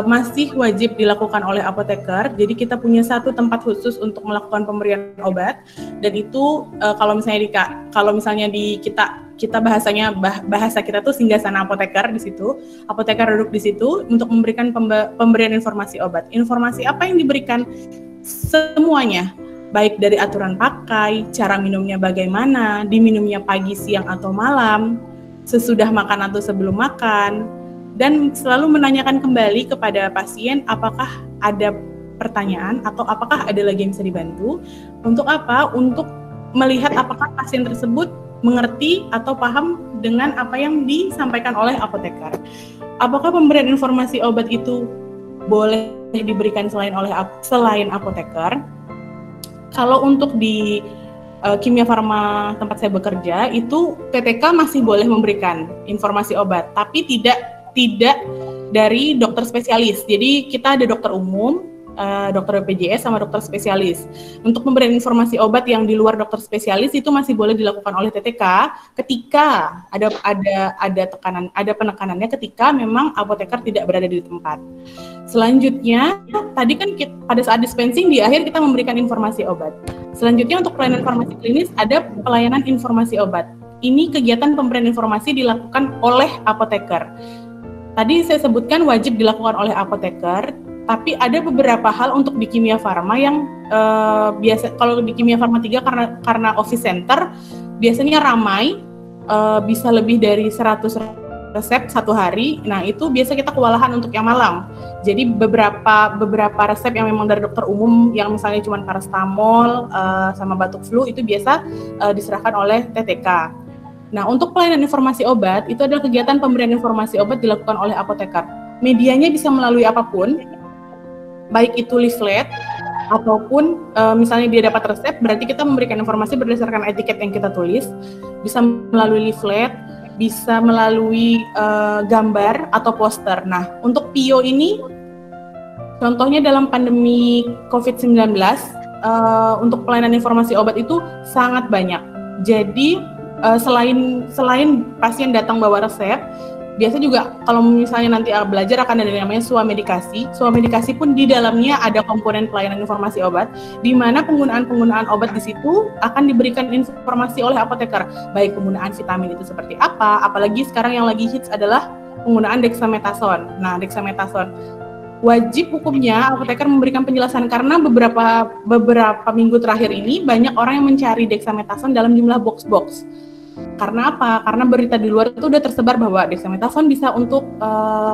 masih wajib dilakukan oleh apoteker. Jadi kita punya satu tempat khusus untuk melakukan pemberian obat, dan itu kalau misalnya di kita bahasa kita tuh singgasana apoteker di situ. Apoteker duduk di situ untuk memberikan pemberian informasi obat. Informasi apa yang diberikan? Semuanya, baik dari aturan pakai, cara minumnya bagaimana, diminumnya pagi, siang atau malam, sesudah makan atau sebelum makan. Dan selalu menanyakan kembali kepada pasien apakah ada pertanyaan atau apakah ada lagi yang bisa dibantu. Untuk apa? Untuk melihat apakah pasien tersebut mengerti atau paham dengan apa yang disampaikan oleh apoteker. Apakah pemberian informasi obat itu boleh diberikan selain apoteker? Kalau untuk di Kimia Farma tempat saya bekerja, itu TTK masih boleh memberikan informasi obat, tapi tidak dari dokter spesialis. Jadi kita ada dokter umum, dokter BPJS sama dokter spesialis. Untuk memberikan informasi obat yang di luar dokter spesialis itu masih boleh dilakukan oleh TTK ketika ada penekanannya ketika memang apoteker tidak berada di tempat. Selanjutnya, tadi kan pada saat dispensing di akhir kita memberikan informasi obat. Selanjutnya untuk pelayanan farmasi klinis ada pelayanan informasi obat. Ini kegiatan pemberian informasi dilakukan oleh apoteker. Tadi saya sebutkan wajib dilakukan oleh apoteker, tapi ada beberapa hal untuk di Kimia Farma yang biasa, kalau di Kimia Farma 3 karena office center biasanya ramai, bisa lebih dari 100 resep satu hari. Nah, itu biasa kita kewalahan untuk yang malam. Jadi beberapa resep yang memang dari dokter umum yang misalnya cuma paracetamol sama batuk flu itu biasa diserahkan oleh TTK. Nah, untuk pelayanan informasi obat itu adalah kegiatan pemberian informasi obat dilakukan oleh apoteker. Medianya bisa melalui apapun, baik itu leaflet ataupun misalnya dia dapat resep, berarti kita memberikan informasi berdasarkan etiket yang kita tulis, bisa melalui leaflet, bisa melalui gambar atau poster. Nah, untuk PIO ini, contohnya dalam pandemi COVID-19, untuk pelayanan informasi obat itu sangat banyak. Jadi, selain pasien datang bawa resep, biasa juga kalau misalnya nanti belajar akan ada namanya swamedikasi. Swamedikasi pun di dalamnya ada komponen pelayanan informasi obat, di mana penggunaan obat di situ akan diberikan informasi oleh apoteker, baik penggunaan vitamin itu seperti apa, apalagi sekarang yang lagi hits adalah penggunaan dexamethasone. Nah, dexamethasone wajib hukumnya apoteker memberikan penjelasan karena beberapa minggu terakhir ini banyak orang yang mencari dexamethasone dalam jumlah box-box. Karena apa? Karena berita di luar itu udah tersebar bahwa dexamethasone bisa untuk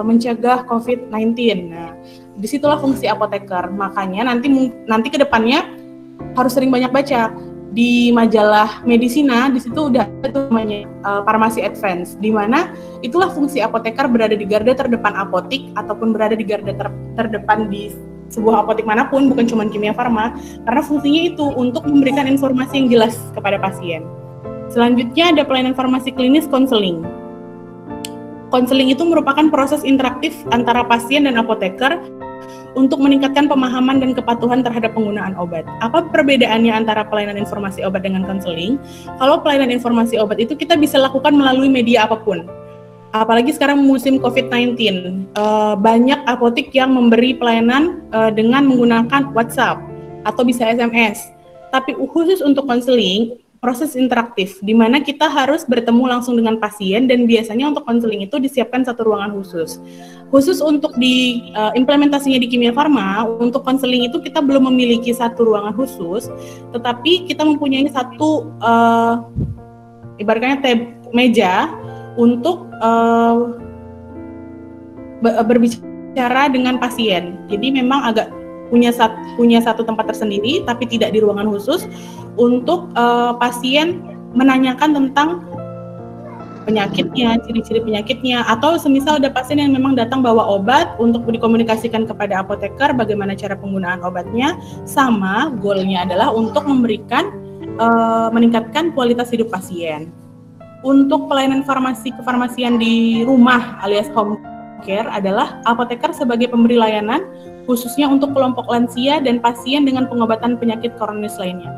mencegah COVID-19. Nah, disitulah fungsi apoteker. Makanya nanti ke depannya harus sering banyak baca di majalah Medisina. Di situ udah ada tuh namanya Farmasi Advance, di mana itulah fungsi apoteker berada di garda terdepan apotik ataupun berada di garda terdepan di sebuah apotik manapun, bukan cuma Kimia Farma, karena fungsinya itu untuk memberikan informasi yang jelas kepada pasien. Selanjutnya ada pelayanan farmasi klinis konseling. Konseling itu merupakan proses interaktif antara pasien dan apoteker untuk meningkatkan pemahaman dan kepatuhan terhadap penggunaan obat. Apa perbedaannya antara pelayanan informasi obat dengan konseling? Kalau pelayanan informasi obat itu kita bisa lakukan melalui media apapun. Apalagi sekarang musim COVID-19, banyak apotik yang memberi pelayanan dengan menggunakan WhatsApp atau bisa SMS. Tapi khusus untuk konseling, proses interaktif, di mana kita harus bertemu langsung dengan pasien, dan biasanya untuk konseling itu disiapkan satu ruangan khusus. Khusus untuk di implementasinya di Kimia Farma, untuk konseling itu kita belum memiliki satu ruangan khusus, tetapi kita mempunyai satu ibaratnya meja untuk berbicara dengan pasien. Jadi memang agak punya satu tempat tersendiri, tapi tidak di ruangan khusus untuk pasien menanyakan tentang penyakitnya, ciri-ciri penyakitnya, atau semisal ada pasien yang memang datang bawa obat untuk dikomunikasikan kepada apoteker bagaimana cara penggunaan obatnya, sama goalnya adalah untuk meningkatkan kualitas hidup pasien. Untuk pelayanan farmasi kefarmasian di rumah alias home care adalah apoteker sebagai pemberi layanan khususnya untuk kelompok lansia dan pasien dengan pengobatan penyakit kronis lainnya.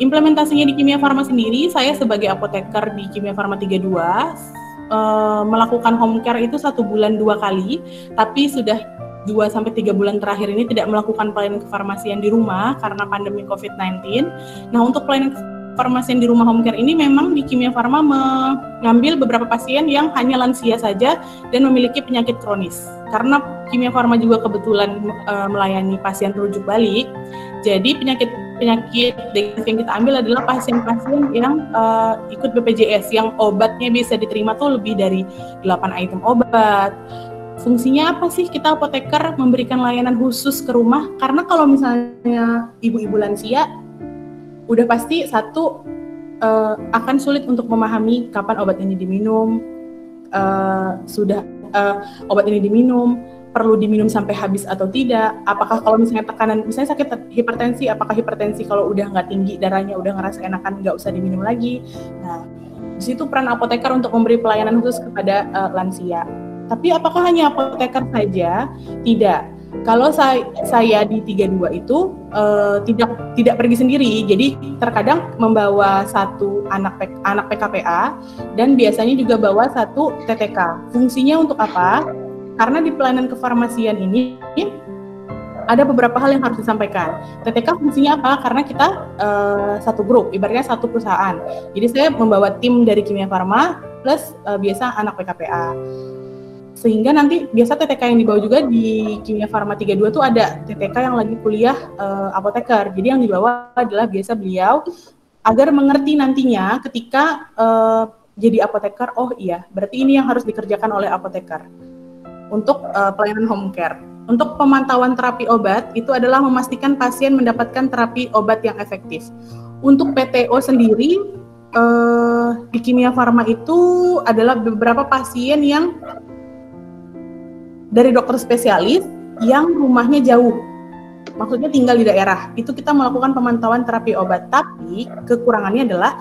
Implementasinya di Kimia Farma sendiri, saya sebagai apoteker di Kimia Farma 32 melakukan home care itu 1 bulan 2 kali, tapi sudah 2-3 bulan terakhir ini tidak melakukan pelayanan kefarmasian di rumah karena pandemi COVID-19. Nah, untuk pelayanan kefarmasian di rumah home care ini memang di Kimia Farma mengambil beberapa pasien yang hanya lansia saja dan memiliki penyakit kronis. Karena Kimia Farma juga kebetulan melayani pasien rujuk balik, jadi penyakit yang kita ambil adalah pasien-pasien yang ikut BPJS, yang obatnya bisa diterima tuh lebih dari 8 item obat. Fungsinya apa sih kita apoteker memberikan layanan khusus ke rumah? Karena kalau misalnya ibu-ibu lansia, udah pasti satu akan sulit untuk memahami kapan obat ini diminum, obat ini diminum, perlu diminum sampai habis atau tidak, apakah kalau misalnya tekanan, misalnya sakit hipertensi, apakah hipertensi kalau udah nggak tinggi darahnya, udah ngerasa enakan, nggak usah diminum lagi. Nah, di situ peran apoteker untuk memberi pelayanan khusus kepada lansia. Tapi apakah hanya apoteker saja? Tidak. Kalau saya di 32 itu tidak pergi sendiri, jadi terkadang membawa satu anak PKPA dan biasanya juga bawa satu TTK. Fungsinya untuk apa? Karena di pelayanan kefarmasian ini ada beberapa hal yang harus disampaikan. TTK fungsinya apa? Karena kita satu grup, ibaratnya satu perusahaan. Jadi saya membawa tim dari Kimia Farma plus biasa anak PKPA. Sehingga nanti biasa TTK yang dibawa juga di Kimia Farma 32 tuh ada TTK yang lagi kuliah apoteker. Jadi yang dibawa adalah biasa beliau agar mengerti nantinya ketika jadi apoteker, oh iya, berarti ini yang harus dikerjakan oleh apoteker. Untuk pelayanan home care. Untuk pemantauan terapi obat, itu adalah memastikan pasien mendapatkan terapi obat yang efektif. Untuk PTO sendiri, di Kimia Farma itu adalah beberapa pasien yang dari dokter spesialis yang rumahnya jauh. Maksudnya tinggal di daerah, itu kita melakukan pemantauan terapi obat, tapi kekurangannya adalah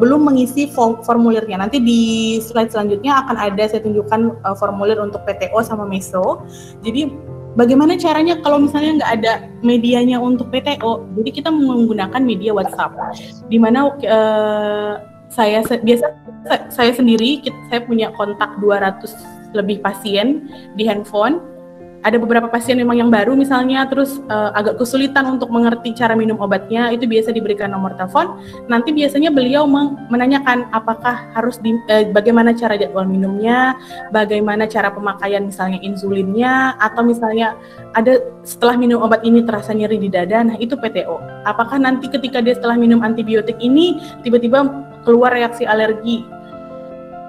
belum mengisi formulirnya. Nanti di slide selanjutnya akan ada saya tunjukkan formulir untuk PTO sama meso. Jadi bagaimana caranya kalau misalnya nggak ada medianya untuk PTO? Jadi kita menggunakan media WhatsApp, di mana saya sendiri, saya punya kontak 200 lebih pasien di handphone. Ada beberapa pasien memang yang baru misalnya, terus agak kesulitan untuk mengerti cara minum obatnya, itu biasa diberikan nomor telepon. Nanti biasanya beliau menanyakan apakah harus bagaimana cara jadwal minumnya, bagaimana cara pemakaian misalnya insulinnya, atau misalnya ada setelah minum obat ini terasa nyeri di dada, nah itu PTO. Apakah nanti ketika dia setelah minum antibiotik ini tiba-tiba keluar reaksi alergi?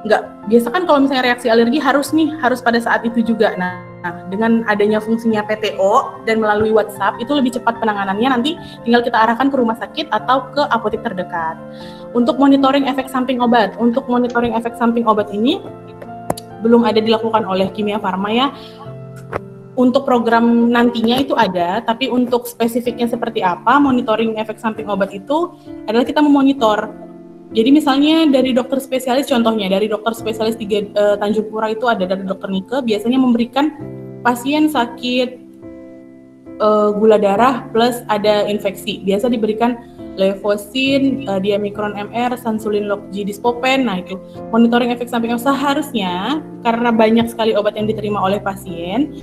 Enggak, biasa kan kalau misalnya reaksi alergi harus pada saat itu juga. Nah, dengan adanya fungsinya PTO dan melalui WhatsApp itu lebih cepat penanganannya, nanti tinggal kita arahkan ke rumah sakit atau ke apotek terdekat. Untuk monitoring efek samping obat, ini belum ada dilakukan oleh Kimia Farma ya. Untuk program nantinya itu ada, tapi untuk spesifiknya seperti apa, monitoring efek samping obat itu adalah kita memonitor. Jadi misalnya dari dokter spesialis, contohnya dari dokter spesialis di Tanjung Pura itu ada dari dokter Nike, biasanya memberikan pasien sakit gula darah plus ada infeksi. Biasa diberikan levosin, diamikron MR, sansulin log-G dispopen. Nah itu monitoring efek samping seharusnya karena banyak sekali obat yang diterima oleh pasien.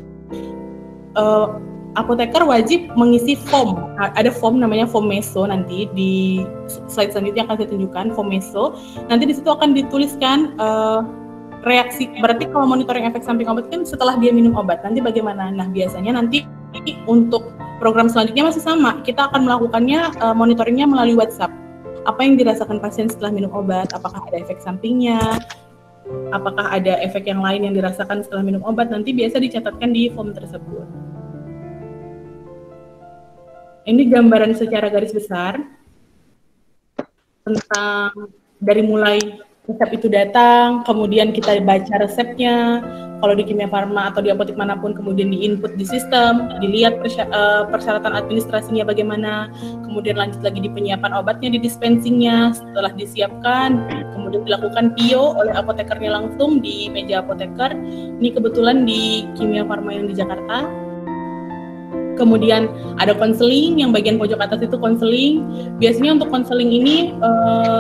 Apoteker wajib mengisi form. Ada form namanya form meso, nanti di slide selanjutnya akan saya tunjukkan form meso. Nanti di situ akan dituliskan reaksi. Berarti kalau monitoring efek samping obat kan setelah dia minum obat, nanti bagaimana? Nah biasanya nanti untuk program selanjutnya masih sama. Kita akan melakukannya monitoringnya melalui WhatsApp. Apa yang dirasakan pasien setelah minum obat? Apakah ada efek sampingnya? Apakah ada efek yang lain yang dirasakan setelah minum obat? Nanti biasa dicatatkan di form tersebut. Ini gambaran secara garis besar tentang dari mulai resep itu datang, kemudian kita baca resepnya, kalau di Kimia Farma atau di apotek manapun, kemudian di-input di sistem, dilihat persyaratan administrasinya bagaimana, kemudian lanjut lagi di penyiapan obatnya, di dispensingnya, setelah disiapkan, kemudian dilakukan PIO oleh apotekernya langsung di meja apoteker. Ini kebetulan di Kimia Farma yang di Jakarta. Kemudian ada konseling, yang bagian pojok atas itu konseling. Biasanya untuk konseling ini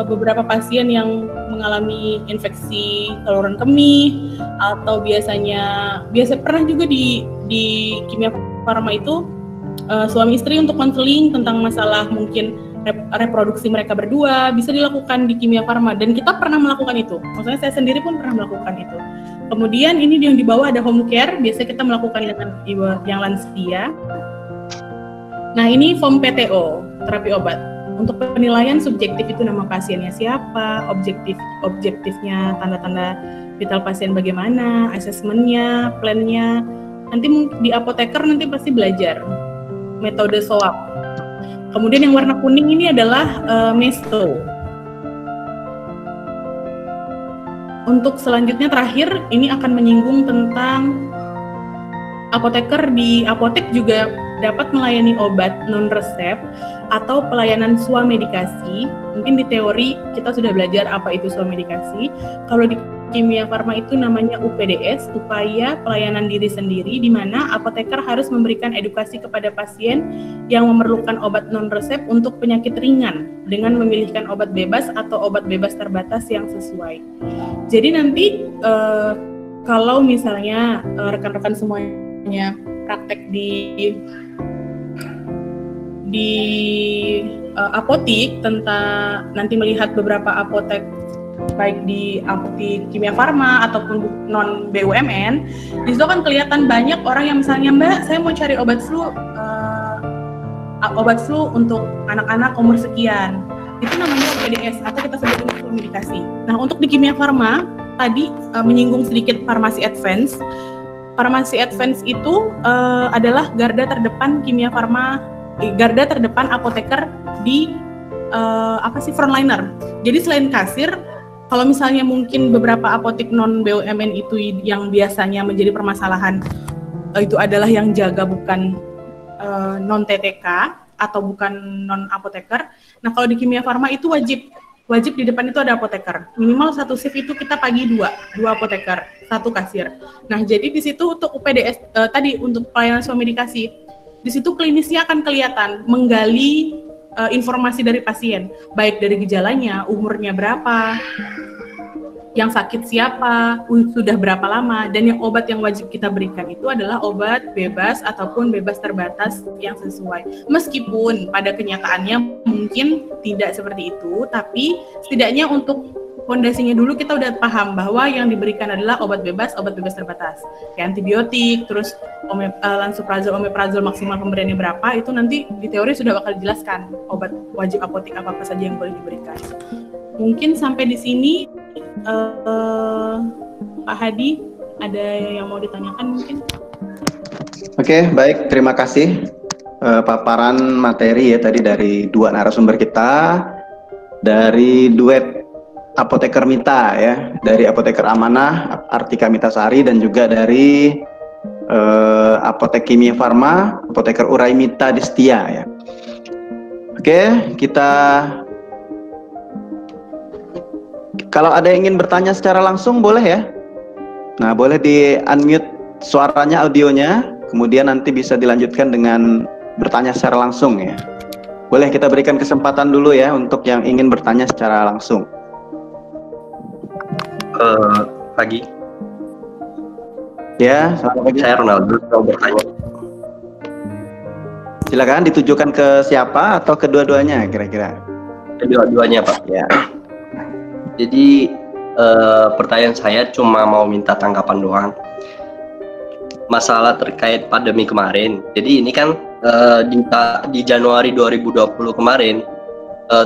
beberapa pasien yang mengalami infeksi saluran kemih, atau biasa pernah juga di Kimia Farma itu suami istri untuk konseling tentang masalah mungkin reproduksi mereka berdua, bisa dilakukan di Kimia Farma, dan kita pernah melakukan itu. Maksudnya saya sendiri pun pernah melakukan itu. Kemudian ini yang di bawah ada home care, biasanya kita melakukan dengan yang lansia. Nah ini form PTO, terapi obat. Untuk penilaian subjektif itu nama pasiennya siapa, objektifnya tanda-tanda vital pasien bagaimana, asesmennya, plannya. Nanti di apoteker nanti pasti belajar metode SOAP. Kemudian yang warna kuning ini adalah meso. Untuk selanjutnya terakhir, ini akan menyinggung tentang apoteker di apotek juga dapat melayani obat non-resep atau pelayanan swamedikasi. Mungkin di teori kita sudah belajar apa itu swamedikasi. Kalau di Kimia Farma itu namanya UPDS, upaya pelayanan diri sendiri, di mana apoteker harus memberikan edukasi kepada pasien yang memerlukan obat non-resep untuk penyakit ringan dengan memilihkan obat bebas atau obat bebas terbatas yang sesuai. Jadi nanti kalau misalnya rekan-rekan semuanya praktek di apotik, tentang nanti melihat beberapa apotek baik di apotek Kimia Farma ataupun non BUMN, di situ kan kelihatan banyak orang yang misalnya, Mbak, saya mau cari obat flu untuk anak-anak umur sekian. itu namanya PDS atau kita sebut dengan komunikasi. Nah, untuk di kimia farma tadi menyinggung sedikit farmasi advance. Farmasi advance itu adalah garda terdepan kimia farma, garda terdepan apoteker di frontliner. Jadi selain kasir, kalau misalnya mungkin beberapa apotek non BUMN itu yang biasanya menjadi permasalahan itu adalah yang jaga bukan non TTK atau bukan non apoteker. Nah, kalau di kimia farma itu wajib di depan itu ada apoteker. Minimal satu shift itu kita pagi dua apoteker, satu kasir. Nah, jadi di situ untuk UPDS tadi untuk pelayanan suami dikasih, di situ klinisnya akan kelihatan menggali informasi dari pasien, baik dari gejalanya, umurnya berapa, yang sakit siapa, sudah berapa lama, dan yang obat yang wajib kita berikan itu adalah obat bebas ataupun bebas terbatas yang sesuai. Meskipun pada kenyataannya mungkin tidak seperti itu, tapi setidaknya untuk fondasinya dulu kita udah paham bahwa yang diberikan adalah obat bebas terbatas. Kayak antibiotik, terus lansoprazol, omeprazol maksimal pemberiannya berapa, itu nanti di teori sudah bakal dijelaskan obat wajib apotek apa saja yang boleh diberikan. Mungkin sampai di sini Pak Hadi, ada yang mau ditanyakan mungkin? Oke, baik. Terima kasih paparan materi ya tadi dari dua narasumber kita, dari duet Apoteker Mita ya, dari Apoteker Amanah, Artika Mitasari, dan juga dari Apotek Kimia Farma, Apoteker Uraimita Destia ya. Oke, kalau ada yang ingin bertanya secara langsung boleh ya. Nah, boleh di-unmute suaranya, audionya, kemudian nanti bisa dilanjutkan dengan bertanya secara langsung ya. Boleh kita berikan kesempatan dulu ya untuk yang ingin bertanya secara langsung. Pagi. Ya, selamat pagi. Saya Ronaldo, mau bertanya. Silakan ditujukan ke siapa atau kedua-duanya kira-kira? Kedua-duanya, Pak. Ya. Jadi pertanyaan saya cuma mau minta tanggapan doang. Masalah terkait pandemi kemarin. Jadi ini kan di Januari 2020 kemarin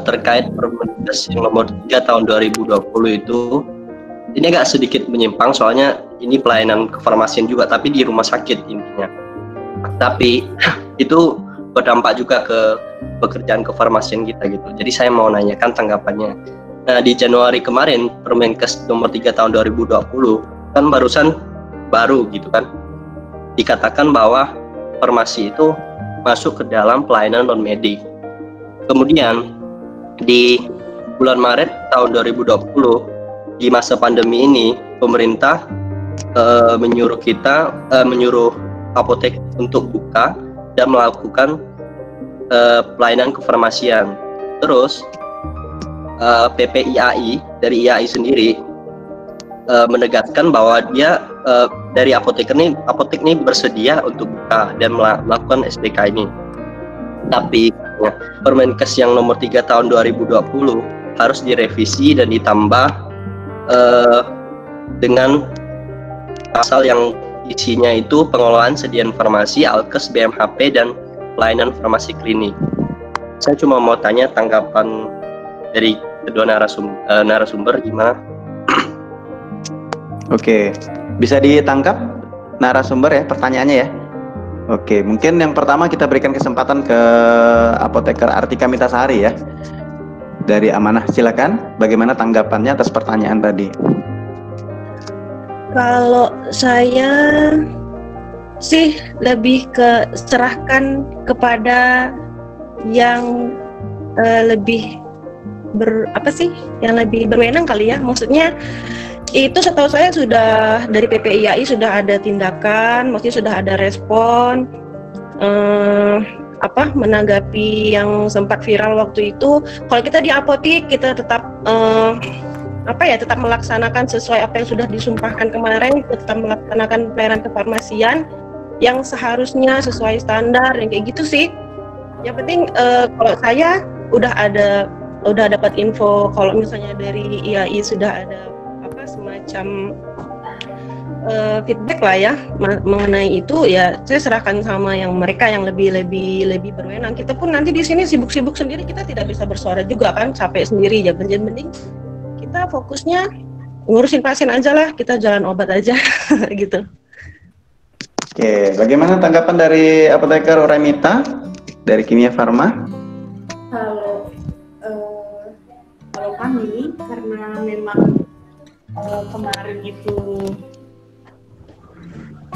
terkait Permenkes yang nomor 3 tahun 2020 itu ini agak sedikit menyimpang soalnya ini pelayanan kefarmasian juga tapi di rumah sakit intinya. Tapi itu berdampak juga ke pekerjaan kefarmasian kita gitu. Jadi saya mau nanyakan tanggapannya. Nah, di Januari kemarin Permenkes nomor 3 tahun 2020 kan barusan baru gitu kan dikatakan bahwa farmasi itu masuk ke dalam pelayanan non medik. Kemudian di bulan Maret tahun 2020 di masa pandemi ini pemerintah menyuruh apotek untuk buka dan melakukan pelayanan kefarmasian. Terus PPIAI dari IAI sendiri menegaskan bahwa dia dari apotek ini bersedia untuk buka dan melakukan SPK ini. Tapi Permenkes yang nomor 3 tahun 2020 harus direvisi dan ditambah dengan pasal yang isinya itu pengelolaan sediaan farmasi, Alkes, BMHP, dan pelayanan farmasi klinik. Saya cuma mau tanya tanggapan dari kedua narasumber gimana? Oke, bisa ditangkap narasumber ya pertanyaannya ya. Oke, mungkin yang pertama kita berikan kesempatan ke Apoteker Artika Mitasari ya dari Amanah. Silakan, bagaimana tanggapannya atas pertanyaan tadi? Kalau saya sih lebih ke serahkan kepada yang lebih yang lebih berwenang kali ya. Maksudnya itu setahu saya sudah dari PPIAI sudah ada tindakan, maksudnya sudah ada respon menanggapi yang sempat viral waktu itu. Kalau kita di apotik kita tetap tetap melaksanakan sesuai apa yang sudah disumpahkan kemarin, kita tetap melaksanakan pelayanan kefarmasian yang seharusnya sesuai standar yang kayak gitu sih. Yang penting kalau saya udah dapat info kalau misalnya dari IAI sudah ada semacam feedback lah ya mengenai itu, ya saya serahkan sama yang mereka yang lebih berwenang. Kita pun nanti di sini sibuk-sibuk sendiri, kita tidak bisa bersuara juga kan, capek sendiri ya. Mending kita fokusnya ngurusin pasien aja lah, kita jalan obat aja gitu. Oke, bagaimana tanggapan dari apoteker Oraimita dari Kimia Farma? Kalau kami, karena memang kemarin itu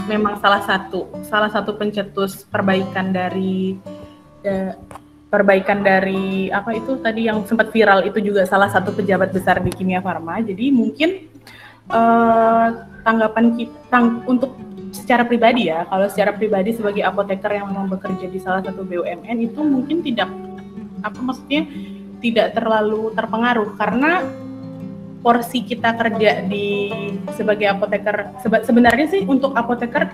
memang salah satu pencetus perbaikan dari apa itu tadi yang sempat viral itu juga salah satu pejabat besar di Kimia Farma. Jadi mungkin tanggapan kita untuk secara pribadi ya, kalau secara pribadi sebagai apoteker yang memang bekerja di salah satu BUMN itu mungkin tidak terlalu terpengaruh, karena porsi kita kerja sebagai apoteker sebenarnya sih untuk apoteker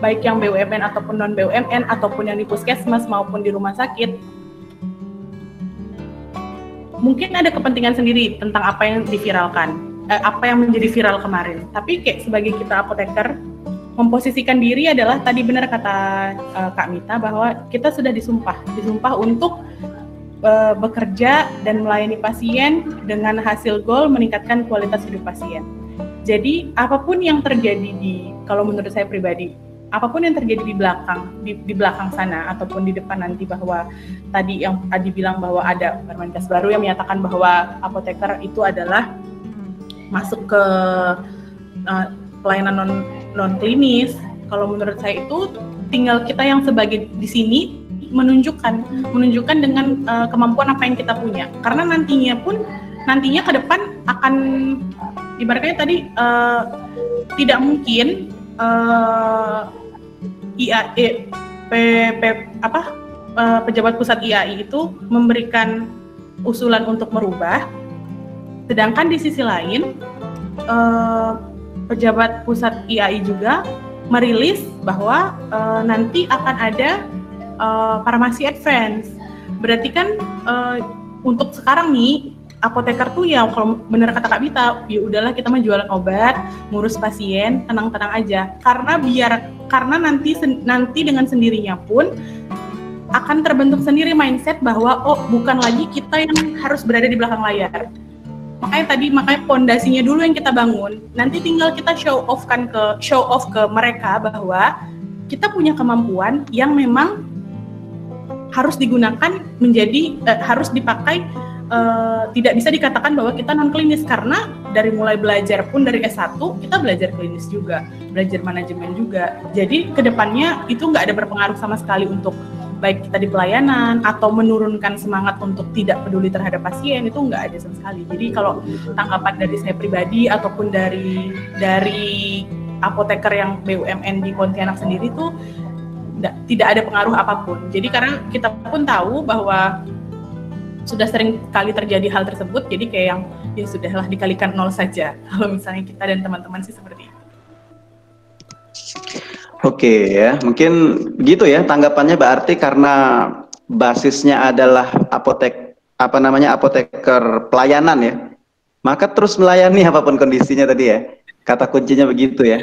baik yang BUMN ataupun non BUMN ataupun yang di puskesmas maupun di rumah sakit mungkin ada kepentingan sendiri tentang apa yang diviralkan, apa yang menjadi viral kemarin. Tapi kayak sebagai kita apoteker memposisikan diri adalah tadi benar kata Kak Mita bahwa kita sudah disumpah untuk bekerja dan melayani pasien dengan hasil goal meningkatkan kualitas hidup pasien. Jadi apapun yang terjadi kalau menurut saya pribadi, apapun yang terjadi di belakang sana ataupun di depan nanti, bahwa tadi yang Adi bilang bahwa ada Permenkes baru yang menyatakan bahwa apoteker itu adalah masuk ke pelayanan non klinis. Kalau menurut saya itu tinggal kita yang sebagai di sini menunjukkan dengan kemampuan apa yang kita punya, karena nantinya ke depan akan ibaratnya tadi tidak mungkin pejabat pusat IAI itu memberikan usulan untuk merubah, sedangkan di sisi lain pejabat pusat IAI juga merilis bahwa nanti akan ada farmasi advance. Berarti kan untuk sekarang nih apoteker tuh ya kalau benar kata Kak Bita, ya udahlah kita mah jualan obat, ngurus pasien, tenang-tenang aja. Karena nanti dengan sendirinya pun akan terbentuk sendiri mindset bahwa bukan lagi kita yang harus berada di belakang layar. Makanya fondasinya dulu yang kita bangun. Nanti tinggal kita show off ke mereka bahwa kita punya kemampuan yang memang harus digunakan harus dipakai, tidak bisa dikatakan bahwa kita non klinis, karena dari mulai belajar pun dari S1 kita belajar klinis juga, belajar manajemen juga. Jadi kedepannya itu nggak ada berpengaruh sama sekali untuk baik kita di pelayanan atau menurunkan semangat untuk tidak peduli terhadap pasien, itu nggak ada sama sekali. Jadi kalau tanggapan dari saya pribadi ataupun dari apoteker yang BUMN di Pontianak sendiri tuh tidak ada pengaruh apapun. Jadi karena kita pun tahu bahwa sudah sering kali terjadi hal tersebut, jadi kayak yang ya sudahlah dikalikan 0 saja kalau misalnya kita dan teman-teman sih seperti itu. Oke ya, mungkin begitu ya tanggapannya, berarti karena basisnya adalah apoteker pelayanan ya, maka terus melayani apapun kondisinya tadi ya, kata kuncinya begitu ya.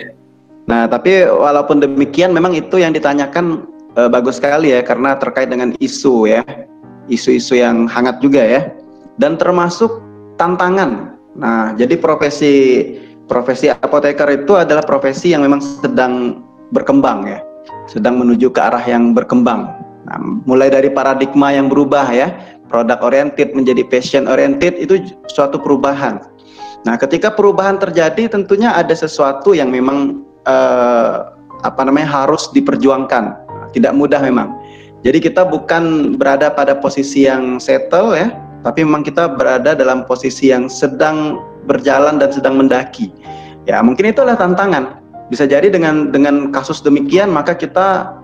Nah, tapi walaupun demikian memang itu yang ditanyakan bagus sekali ya, karena terkait dengan isu ya, isu-isu yang hangat juga ya, dan termasuk tantangan. Nah, jadi profesi apoteker itu adalah profesi yang memang sedang berkembang ya, sedang menuju ke arah yang berkembang. Nah, mulai dari paradigma yang berubah ya, product oriented menjadi patient oriented, itu suatu perubahan. Nah, ketika perubahan terjadi tentunya ada sesuatu yang memang harus diperjuangkan. Tidak mudah memang. Jadi kita bukan berada pada posisi yang settle ya, tapi memang kita berada dalam posisi yang sedang berjalan dan sedang mendaki. Ya, mungkin itulah tantangan. Bisa jadi dengan kasus demikian maka kita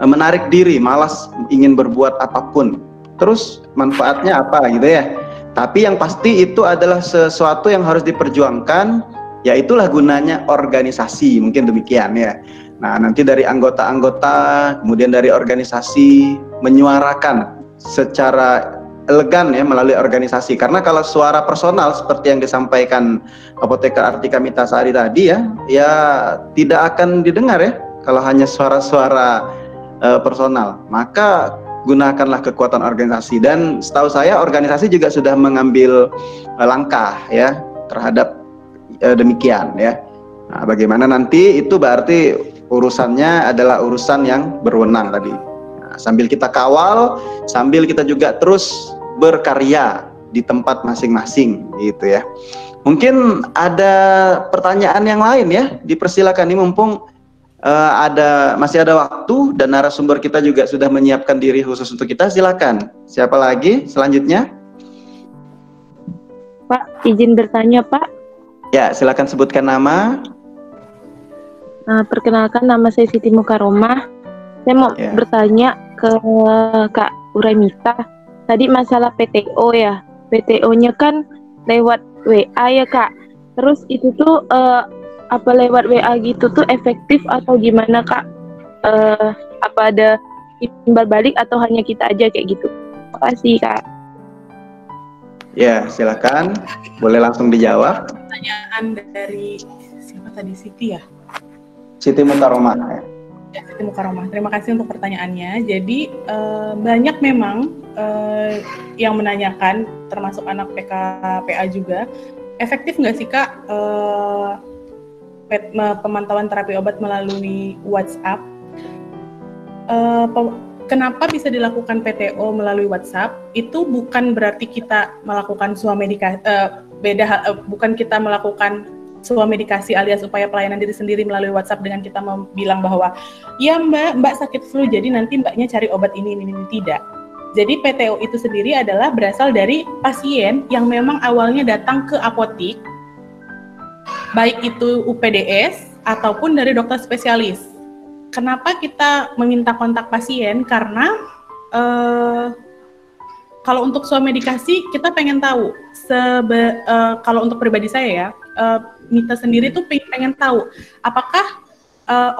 menarik diri, malas ingin berbuat apapun. Terus manfaatnya apa gitu ya. Tapi yang pasti itu adalah sesuatu yang harus diperjuangkan. Ya itulah gunanya organisasi, mungkin demikian ya. Nah, nanti dari anggota-anggota, kemudian dari organisasi menyuarakan secara elegan ya melalui organisasi. Karena kalau suara personal seperti yang disampaikan Apoteker Artika Mitasari tadi ya tidak akan didengar ya kalau hanya suara-suara personal. Maka gunakanlah kekuatan organisasi, dan setahu saya organisasi juga sudah mengambil langkah ya terhadap demikian ya. Nah, bagaimana nanti itu berarti urusannya adalah urusan yang berwenang tadi. Nah, sambil kita kawal, sambil kita juga terus berkarya di tempat masing-masing gitu ya. Mungkin ada pertanyaan yang lain ya, dipersilakan nih mumpung masih ada waktu dan narasumber kita juga sudah menyiapkan diri khusus untuk kita. Silakan. Siapa lagi selanjutnya? Pak, izin bertanya, Pak. Ya, silakan sebutkan nama. Perkenalkan, nama saya Siti Mukaromah. Saya mau bertanya ke Kak Uraimita. Tadi masalah PTO ya. PTO-nya kan lewat WA ya, Kak. Terus itu tuh apa lewat WA gitu tuh efektif atau gimana, Kak? Apa ada timbal balik atau hanya kita aja kayak gitu? Makasih, Kak. Ya, silakan. Boleh langsung dijawab. Pertanyaan dari siapa tadi, Siti ya? Siti Mukaromah. Ya, Siti Mukaromah. Terima kasih untuk pertanyaannya. Jadi banyak memang yang menanyakan, termasuk anak PKPA juga, efektif nggak sih, Kak, pemantauan terapi obat melalui WhatsApp? Kenapa bisa dilakukan PTO melalui WhatsApp? Itu bukan berarti kita melakukan swamedikasi, bukan kita melakukan swamedikasi alias upaya pelayanan diri sendiri melalui WhatsApp dengan kita bilang bahwa ya Mbak sakit flu, jadi nanti Mbaknya cari obat ini. Tidak. Jadi PTO itu sendiri adalah berasal dari pasien yang memang awalnya datang ke apotik, baik itu UPDS ataupun dari dokter spesialis. Kenapa kita meminta kontak pasien? Karena kalau untuk swamedikasi kita pengen tahu. Kalau untuk pribadi saya ya, Mita sendiri tuh pengen tahu apakah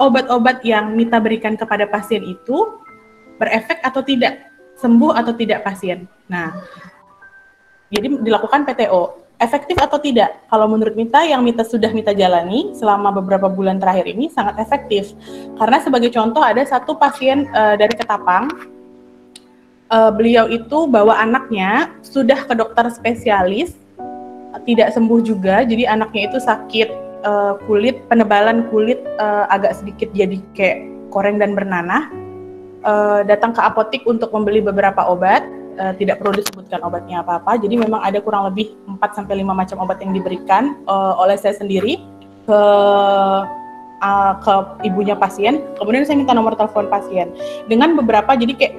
obat-obat yang Mita berikan kepada pasien itu berefek atau tidak, sembuh atau tidak pasien. Nah, jadi dilakukan PTO. Efektif atau tidak? Kalau menurut Mita, yang sudah Mita jalani selama beberapa bulan terakhir ini sangat efektif. Karena sebagai contoh ada satu pasien dari Ketapang, beliau itu bawa anaknya sudah ke dokter spesialis, tidak sembuh juga. Jadi anaknya itu sakit kulit, penebalan kulit agak sedikit jadi kayak koreng dan bernanah. Datang ke apotik untuk membeli beberapa obat. Tidak perlu disebutkan obatnya apa-apa. Jadi memang ada kurang lebih 4-5 macam obat yang diberikan oleh saya sendiri ke ibunya pasien. Kemudian saya minta nomor telepon pasien dengan beberapa, jadi kayak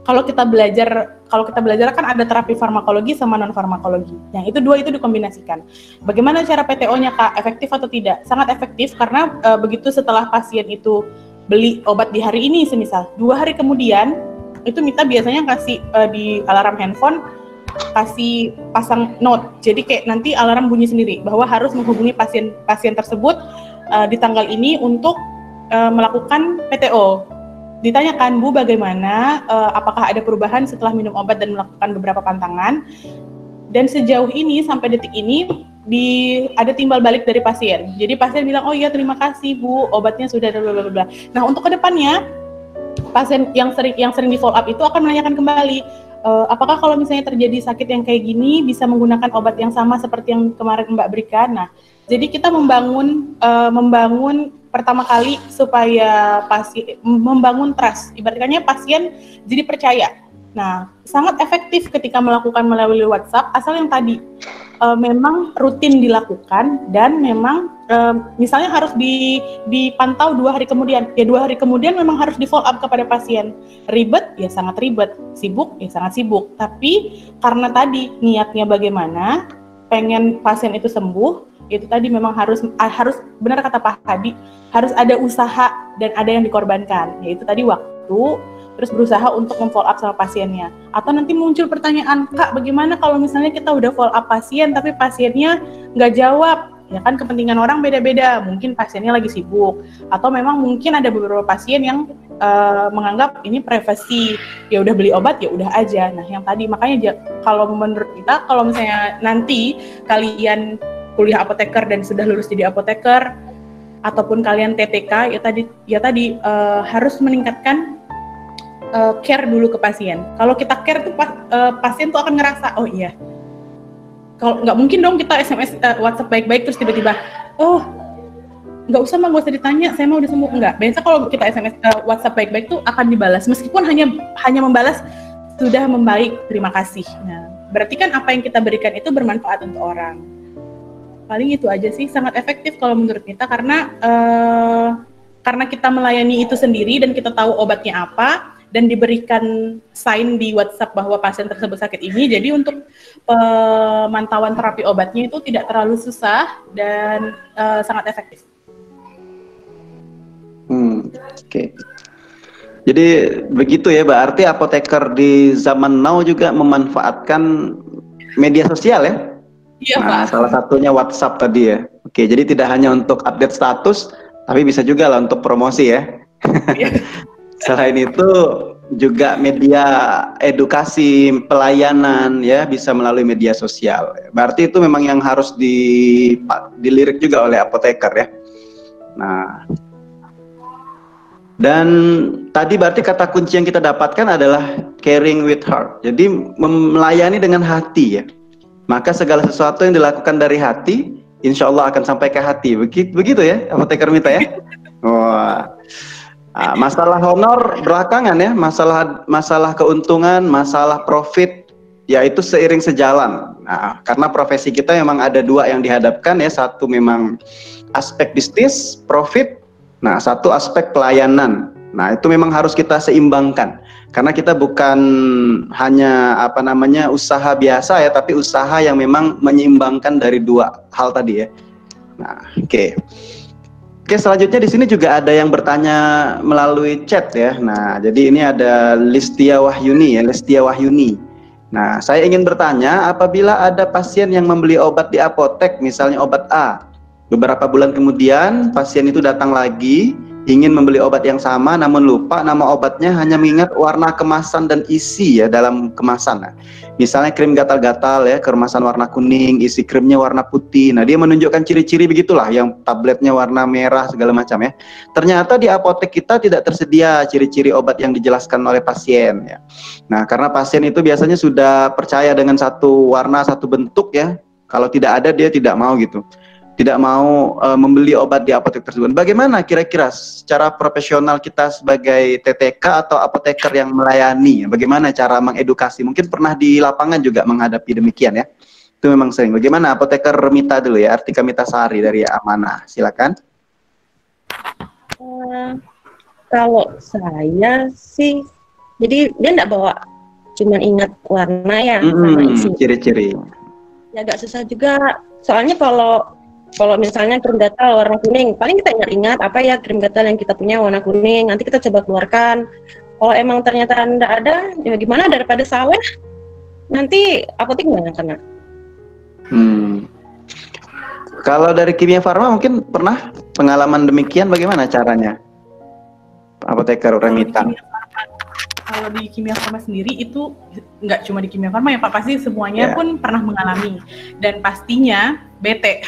kalau kita belajar kan ada terapi farmakologi sama non farmakologi. Yang itu dua itu dikombinasikan. Bagaimana cara PTO-nya, Kak? Efektif atau tidak? Sangat efektif karena begitu setelah pasien itu beli obat di hari ini, semisal 2 hari kemudian itu Mita biasanya kasih di alarm handphone, kasih pasang note. Jadi kayak nanti alarm bunyi sendiri bahwa harus menghubungi pasien tersebut di tanggal ini untuk melakukan PTO. Ditanyakan, Bu, bagaimana, apakah ada perubahan setelah minum obat dan melakukan beberapa pantangan? Dan sejauh ini sampai detik ini ada timbal balik dari pasien. Jadi pasien bilang, oh iya terima kasih Bu, obatnya sudah blablabla. Nah, untuk kedepannya pasien yang sering di follow up itu akan menanyakan kembali, apakah kalau misalnya terjadi sakit yang kayak gini bisa menggunakan obat yang sama seperti yang kemarin Mbak berikan. Nah, jadi kita membangun pertama kali supaya pasien membangun trust. Ibaratnya pasien jadi percaya. Nah, sangat efektif ketika melakukan melalui WhatsApp, asal yang tadi memang rutin dilakukan dan memang misalnya harus dipantau 2 hari kemudian. Ya 2 hari kemudian memang harus di follow up kepada pasien. Ribet? Ya sangat ribet. Sibuk? Ya sangat sibuk. Tapi karena tadi niatnya bagaimana, pengen pasien itu sembuh, itu tadi memang harus benar kata Pak Hadi, harus ada usaha dan ada yang dikorbankan. Yaitu tadi waktu, terus berusaha untuk memfollow up sama pasiennya. Atau nanti muncul pertanyaan, Kak, bagaimana kalau misalnya kita udah follow up pasien tapi pasiennya nggak jawab, Ya kan kepentingan orang beda-beda, mungkin pasiennya lagi sibuk, atau memang mungkin ada beberapa pasien yang menganggap ini privasi, ya udah beli obat ya udah aja. Nah yang tadi makanya kalau menurut kita, kalau misalnya nanti kalian kuliah apoteker dan sudah lulus jadi apoteker, ataupun kalian TTK, ya tadi harus meningkatkan care dulu ke pasien. Kalau kita care tuh pasien tuh akan ngerasa, oh iya, kalau nggak mungkin dong kita SMS WhatsApp baik-baik terus tiba-tiba, oh nggak usah mah, nggak usah ditanya, saya mau udah sembuh. Enggak, biasa kalau kita SMS WhatsApp baik-baik tuh akan dibalas, meskipun hanya membalas sudah membaik, terima kasih. Nah, berarti kan apa yang kita berikan itu bermanfaat untuk orang. Paling itu aja sih, sangat efektif kalau menurut kita, karena kita melayani itu sendiri dan kita tahu obatnya apa, dan diberikan sign di WhatsApp bahwa pasien tersebut sakit ini, jadi untuk pemantauan terapi obatnya itu tidak terlalu susah dan sangat efektif. Oke. Jadi begitu ya, berarti apoteker di zaman now juga memanfaatkan media sosial ya? Iya, nah, Pak. salah satunya WhatsApp tadi ya. Oke, jadi tidak hanya untuk update status, tapi bisa juga lah untuk promosi ya. Selain itu juga media edukasi, pelayanan ya, bisa melalui media sosial. Berarti itu memang yang harus dilirik juga oleh apoteker ya. Nah, dan tadi berarti kata kunci yang kita dapatkan adalah caring with heart. Jadi melayani dengan hati ya. Maka segala sesuatu yang dilakukan dari hati, insya Allah akan sampai ke hati. Begitu ya, apoteker Mita ya. Wah. Nah, masalah honor belakangan ya, masalah keuntungan, masalah profit, yaitu seiring sejalan. Nah, karena profesi kita memang ada dua yang dihadapkan ya, satu memang aspek bisnis, profit, nah satu aspek pelayanan. Nah itu memang harus kita seimbangkan, karena kita bukan hanya usaha biasa ya, tapi usaha yang memang menyeimbangkan dari dua hal tadi ya. Nah, oke, selanjutnya di sini juga ada yang bertanya melalui chat ya. Nah, jadi ini ada Listia Wahyuni. Nah, saya ingin bertanya, apabila ada pasien yang membeli obat di apotek, misalnya obat A, beberapa bulan kemudian pasien itu datang lagi ingin membeli obat yang sama, namun lupa nama obatnya, hanya mengingat warna kemasan dan isi ya dalam kemasan. Nah, misalnya krim gatal-gatal ya, kemasan warna kuning, isi krimnya warna putih. Nah, dia menunjukkan ciri-ciri begitulah, yang tabletnya warna merah segala macam ya. Ternyata di apotek kita tidak tersedia ciri-ciri obat yang dijelaskan oleh pasien ya. Nah, karena pasien itu biasanya sudah percaya dengan satu warna, satu bentuk ya. Kalau tidak ada dia tidak mau gitu. Tidak mau membeli obat di apotek tersebut. Bagaimana kira-kira secara profesional kita sebagai TTK atau apoteker yang melayani, bagaimana cara mengedukasi? Mungkin pernah di lapangan juga menghadapi demikian ya. Itu memang sering. Bagaimana apoteker Mita dulu ya, Artika Mitasari dari Amanah. Silakan. Kalau saya sih, jadi dia enggak bawa cuman ingat warna ya, sama isi. Ciri-ciri. Ya agak susah juga. Soalnya kalau misalnya krim gatal warna kuning, paling kita ingat-ingat apa ya krim gatal yang kita punya warna kuning, nanti kita coba keluarkan. Kalau emang ternyata tidak ada, ya gimana, daripada salah, nanti apotek nggak kena. Kalau dari Kimia Farma mungkin pernah pengalaman demikian, bagaimana caranya? Apoteker Remita. Kalau di Kimia Farma sendiri itu nggak cuma di Kimia Farma ya Pak, pasti semuanya pun pernah mengalami, dan pastinya bete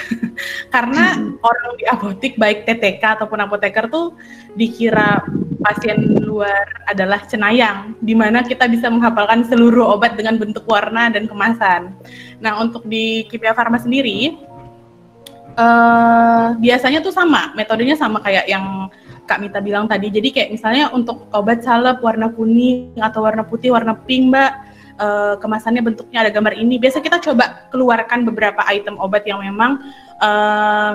karena orang di apotek baik TTK ataupun apoteker tuh dikira pasien luar adalah cenayang, di mana kita bisa menghafalkan seluruh obat dengan bentuk warna dan kemasan. Nah, untuk di Kimia Farma sendiri biasanya tuh sama, metodenya sama kayak yang Kak Mita bilang tadi. Jadi kayak misalnya untuk obat salep warna kuning atau warna putih, warna pink Mbak, kemasannya bentuknya ada gambar ini. Biasa kita coba keluarkan beberapa item obat yang memang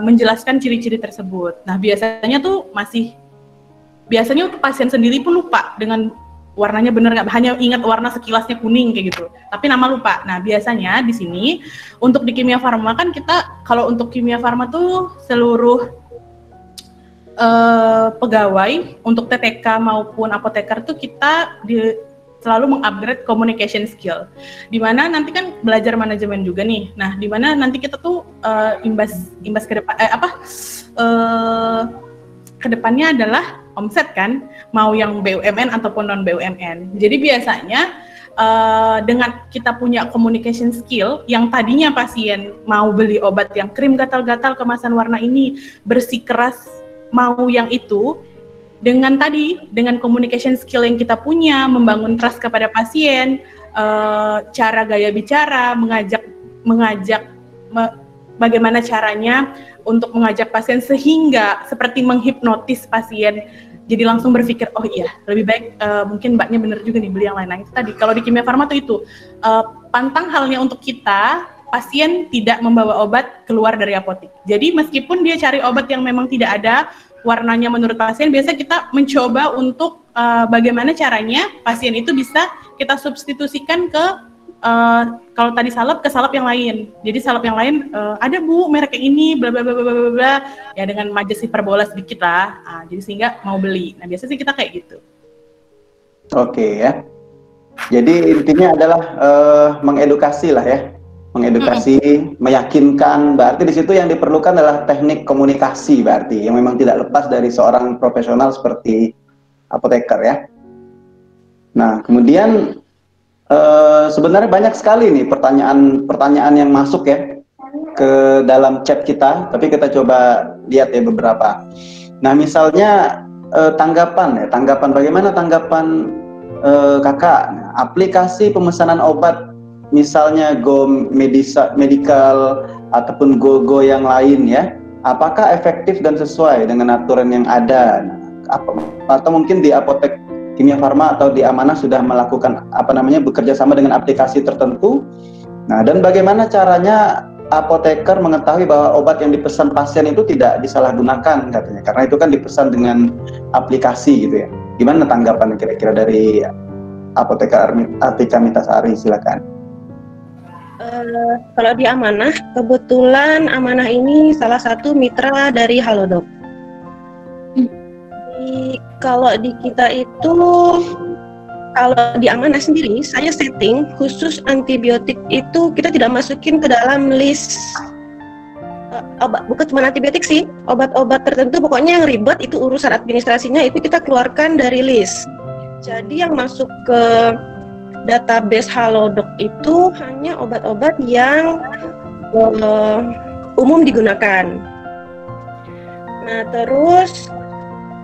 menjelaskan ciri-ciri tersebut. Nah, biasanya untuk pasien sendiri pun lupa dengan warnanya benar nggak, hanya ingat warna sekilasnya kuning kayak gitu, tapi nama lupa. Nah, biasanya di sini untuk di Kimia Farma kan kita, kalau untuk Kimia Farma tuh seluruh pegawai untuk TTK maupun apoteker tuh kita selalu mengupgrade communication skill. Dimana nanti kan belajar manajemen juga nih. Nah, dimana nanti kita tuh imbas ke depan kedepannya adalah omset kan, mau yang BUMN ataupun non BUMN. Jadi biasanya dengan kita punya communication skill yang tadinya pasien mau beli obat yang krim gatal-gatal kemasan warna ini, bersikeras mau yang itu, dengan communication skill yang kita punya, membangun trust kepada pasien, cara gaya bicara, bagaimana caranya untuk mengajak pasien sehingga seperti menghipnotis pasien, jadi langsung berpikir, oh iya, lebih baik mungkin mbaknya bener juga nih beli yang lain. Nah itu tadi, kalau di Kimia Farma tuh itu, pantang halnya untuk kita, pasien tidak membawa obat keluar dari apotek. Jadi meskipun dia cari obat yang memang tidak ada warnanya menurut pasien, biasanya kita mencoba untuk bagaimana caranya pasien itu bisa kita substitusikan ke kalau tadi salep ke salep yang lain. Jadi salep yang lain ada Bu merek yang ini bla bla bla bla bla bla ya, dengan majas hiperbola sedikit lah. Jadi sehingga mau beli. Nah, biasanya sih kita kayak gitu. Oke ya. Jadi intinya adalah mengedukasi lah ya. Mengedukasi, meyakinkan, berarti di situ yang diperlukan adalah teknik komunikasi, berarti yang memang tidak lepas dari seorang profesional seperti apoteker ya. Nah, kemudian sebenarnya banyak sekali nih pertanyaan yang masuk ya ke dalam chat kita, tapi kita coba lihat ya beberapa. Nah, misalnya tanggapan bagaimana tanggapan kakak, aplikasi pemesanan obat misalnya Go Medical ataupun Go yang lain ya, apakah efektif dan sesuai dengan aturan yang ada? Atau mungkin di apotek Kimia Farma atau di Amanah sudah melakukan bekerja sama dengan aplikasi tertentu. Nah, dan bagaimana caranya apoteker mengetahui bahwa obat yang dipesan pasien itu tidak disalahgunakan katanya, karena itu kan dipesan dengan aplikasi gitu ya. Gimana tanggapan kira-kira dari apoteker Artika Mitasari, silakan. Kalau di Amanah, kebetulan Amanah ini salah satu mitra dari Halodoc. Kalau di kita itu, kalau di Amanah sendiri, saya setting khusus antibiotik itu kita tidak masukin ke dalam list obat, bukan cuma antibiotik sih, obat-obat tertentu pokoknya yang ribet itu urusan administrasinya itu kita keluarkan dari list. Jadi yang masuk ke database Halodoc itu hanya obat-obat yang umum digunakan. Nah, terus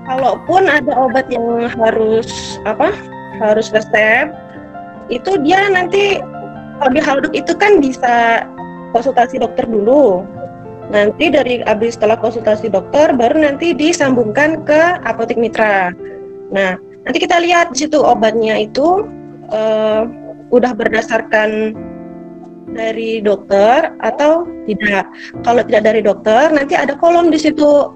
kalaupun ada obat yang harus resep, itu dia nanti kalau di Halodoc itu kan bisa konsultasi dokter dulu. Nanti setelah konsultasi dokter baru nanti disambungkan ke apotek mitra. Nah, nanti kita lihat di situ obatnya itu udah berdasarkan dari dokter atau tidak. Kalau tidak dari dokter, nanti ada kolom di situ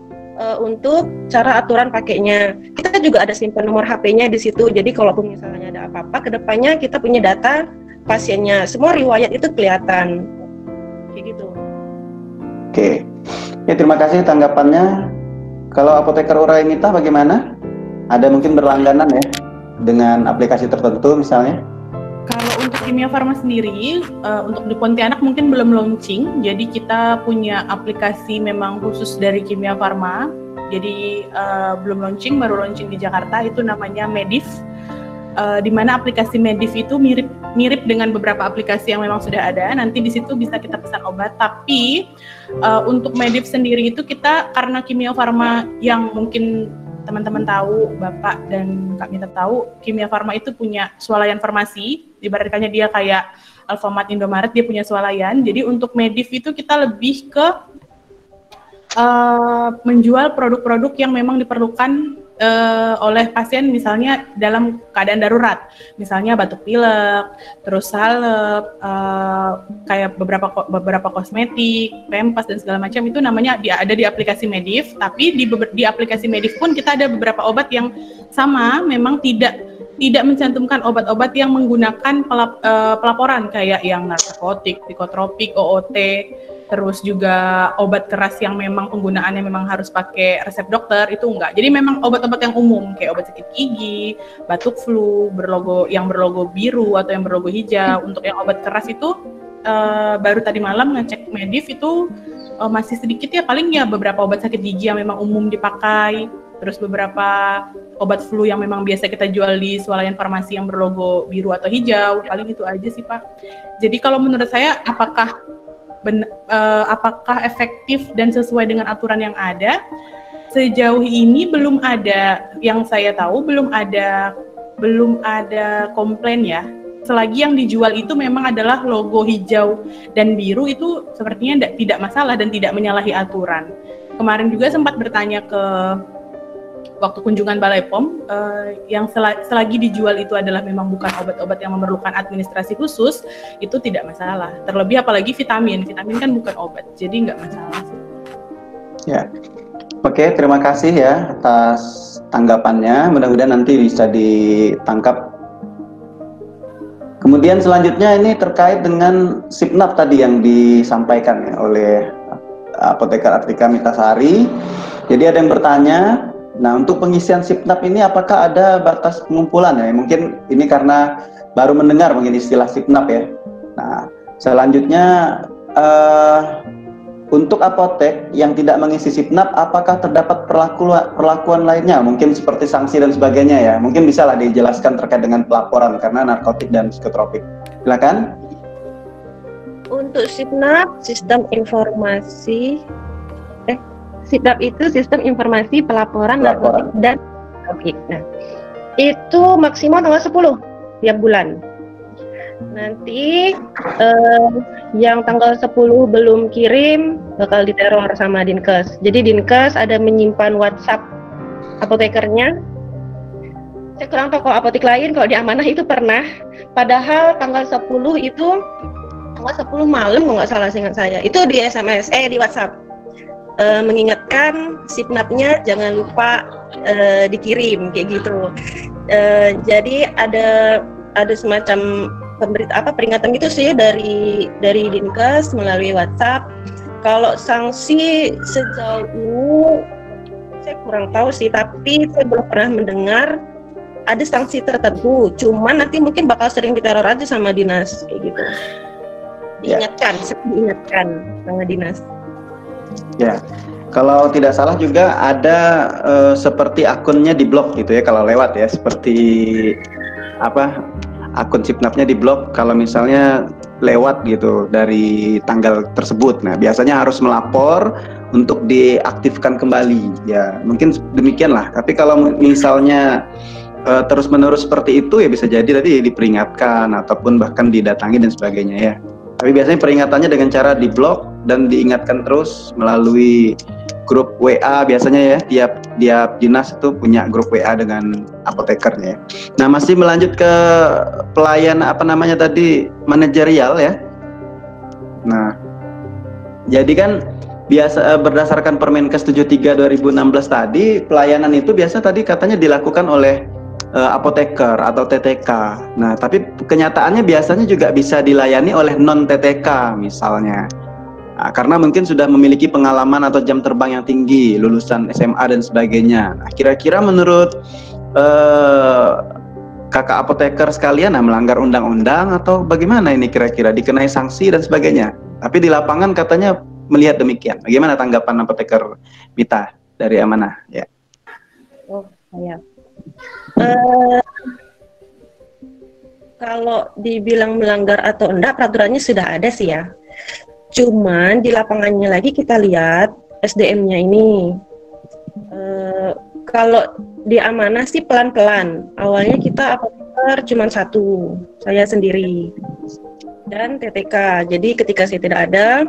untuk cara aturan pakainya. Kita juga ada simpan nomor HP-nya di situ. Jadi kalau misalnya ada apa-apa, kedepannya kita punya data pasiennya. Semua riwayat itu kelihatan. Kayak gitu. Oke. Ya, terima kasih tanggapannya. Kalau apoteker Uraimita bagaimana? Ada mungkin berlangganan ya dengan aplikasi tertentu misalnya? Kalau untuk Kimia Farma sendiri, untuk di Pontianak mungkin belum launching, jadi kita punya aplikasi memang khusus dari Kimia Farma, jadi belum launching, baru launching di Jakarta, itu namanya Medif, di mana aplikasi Medif itu mirip dengan beberapa aplikasi yang memang sudah ada, nanti di situ bisa kita pesan obat, tapi untuk Medif sendiri itu kita, karena Kimia Farma yang mungkin teman-teman tahu, Bapak dan Kak Mita tahu, Kimia Farma itu punya swalayan farmasi, ibaratnya dia kayak Alfamart, Indomaret, dia punya swalayan. Jadi untuk Medif itu kita lebih ke menjual produk-produk yang memang diperlukan oleh pasien, misalnya dalam keadaan darurat, misalnya batuk pilek, terus salep, kayak beberapa kosmetik, pempas dan segala macam, itu namanya ada di aplikasi Medif. Tapi di aplikasi Medif pun kita ada beberapa obat yang sama, memang tidak mencantumkan obat-obat yang menggunakan pelaporan kayak yang narkotik, psikotropik, OOT. terus juga obat keras yang memang penggunaannya memang harus pakai resep dokter itu enggak. Jadi memang obat-obat yang umum kayak obat sakit gigi, batuk flu, berlogo biru atau yang berlogo hijau. Untuk yang obat keras itu baru tadi malam ngecek medif itu masih sedikit ya, paling ya beberapa obat sakit gigi yang memang umum dipakai, terus beberapa obat flu yang memang biasa kita jual di swalayan farmasi yang berlogo biru atau hijau, paling itu aja sih Pak. Jadi kalau menurut saya apakah efektif dan sesuai dengan aturan yang ada? Sejauh ini belum ada, yang saya tahu belum ada komplain ya. Selagi yang dijual itu memang adalah logo hijau dan biru, itu sepertinya tidak masalah dan tidak menyalahi aturan. Kemarin juga sempat bertanya ke waktu kunjungan Balai POM, yang selagi dijual itu adalah memang bukan obat-obat yang memerlukan administrasi khusus, itu tidak masalah. Terlebih apalagi vitamin kan bukan obat, jadi nggak masalah sih. Ya, oke, terima kasih ya atas tanggapannya. Mudah-mudahan nanti bisa ditangkap. Kemudian selanjutnya ini terkait dengan Sipnap tadi yang disampaikan ya oleh Apoteker Artika Mitasari. Jadi ada yang bertanya, nah untuk pengisian Sipnap ini apakah ada batas pengumpulan ya? Mungkin ini karena baru mendengar mungkin istilah Sipnap ya. Nah selanjutnya untuk apotek yang tidak mengisi Sipnap, apakah terdapat perlakuan lainnya? Mungkin seperti sanksi dan sebagainya ya. Mungkin bisa lah dijelaskan terkait dengan pelaporan karena narkotik dan psikotropik. Silakan. Untuk Sipnap, sistem informasi Sipnap itu sistem informasi pelaporan narkotik dan psikotropik. Nah, itu maksimal tanggal 10 tiap bulan. Nanti yang tanggal 10 belum kirim bakal diteror sama Dinkes. Jadi Dinkes ada menyimpan WhatsApp apotekernya. Saya kurang tahu kalau apotek lain, kalau di Amanah itu pernah. Padahal tanggal 10 itu tanggal 10 malam kalau nggak salah seingat saya. Itu di SMS, di WhatsApp. Mengingatkan Sipnapnya jangan lupa dikirim kayak gitu. Jadi ada semacam peringatan gitu sih dari Dinkes melalui WhatsApp. Kalau sanksi sejauh ini saya kurang tahu sih, tapi saya belum pernah mendengar ada sanksi tertentu. Cuman nanti mungkin bakal sering diteror aja sama dinas kayak gitu. Diingatkan sama dinas. Ya. Kalau tidak salah juga ada seperti akunnya diblok gitu ya kalau lewat ya, seperti akun Sipnapnya diblok kalau misalnya lewat gitu dari tanggal tersebut. Nah, biasanya harus melapor untuk diaktifkan kembali. Ya, mungkin demikianlah. Tapi kalau misalnya terus-menerus seperti itu ya bisa jadi tadi diperingatkan ataupun bahkan didatangi dan sebagainya ya. Tapi biasanya peringatannya dengan cara diblok dan diingatkan terus melalui grup WA biasanya ya, tiap dinas itu punya grup WA dengan apotekernya. Nah, masih melanjut ke pelayan tadi manajerial ya. Nah, jadi kan biasa berdasarkan Permenkes 73 2016 tadi, pelayanan itu biasa tadi katanya dilakukan oleh apoteker atau TTK. Nah, tapi kenyataannya biasanya juga bisa dilayani oleh non TTK misalnya. Nah, karena mungkin sudah memiliki pengalaman atau jam terbang yang tinggi, lulusan SMA dan sebagainya. Nah, kira-kira menurut kakak apoteker sekalian, melanggar undang-undang atau bagaimana ini kira-kira, dikenai sanksi dan sebagainya? Tapi di lapangan katanya melihat demikian. Bagaimana tanggapan apoteker Mita dari Amanah? Ya. Oh, saya. Kalau dibilang melanggar atau enggak, peraturannya sudah ada sih ya. Cuman di lapangannya lagi kita lihat SDM-nya ini. Kalau di Amanah sih pelan-pelan. Awalnya kita apoteker cuma satu, saya sendiri dan TTK. Jadi ketika saya tidak ada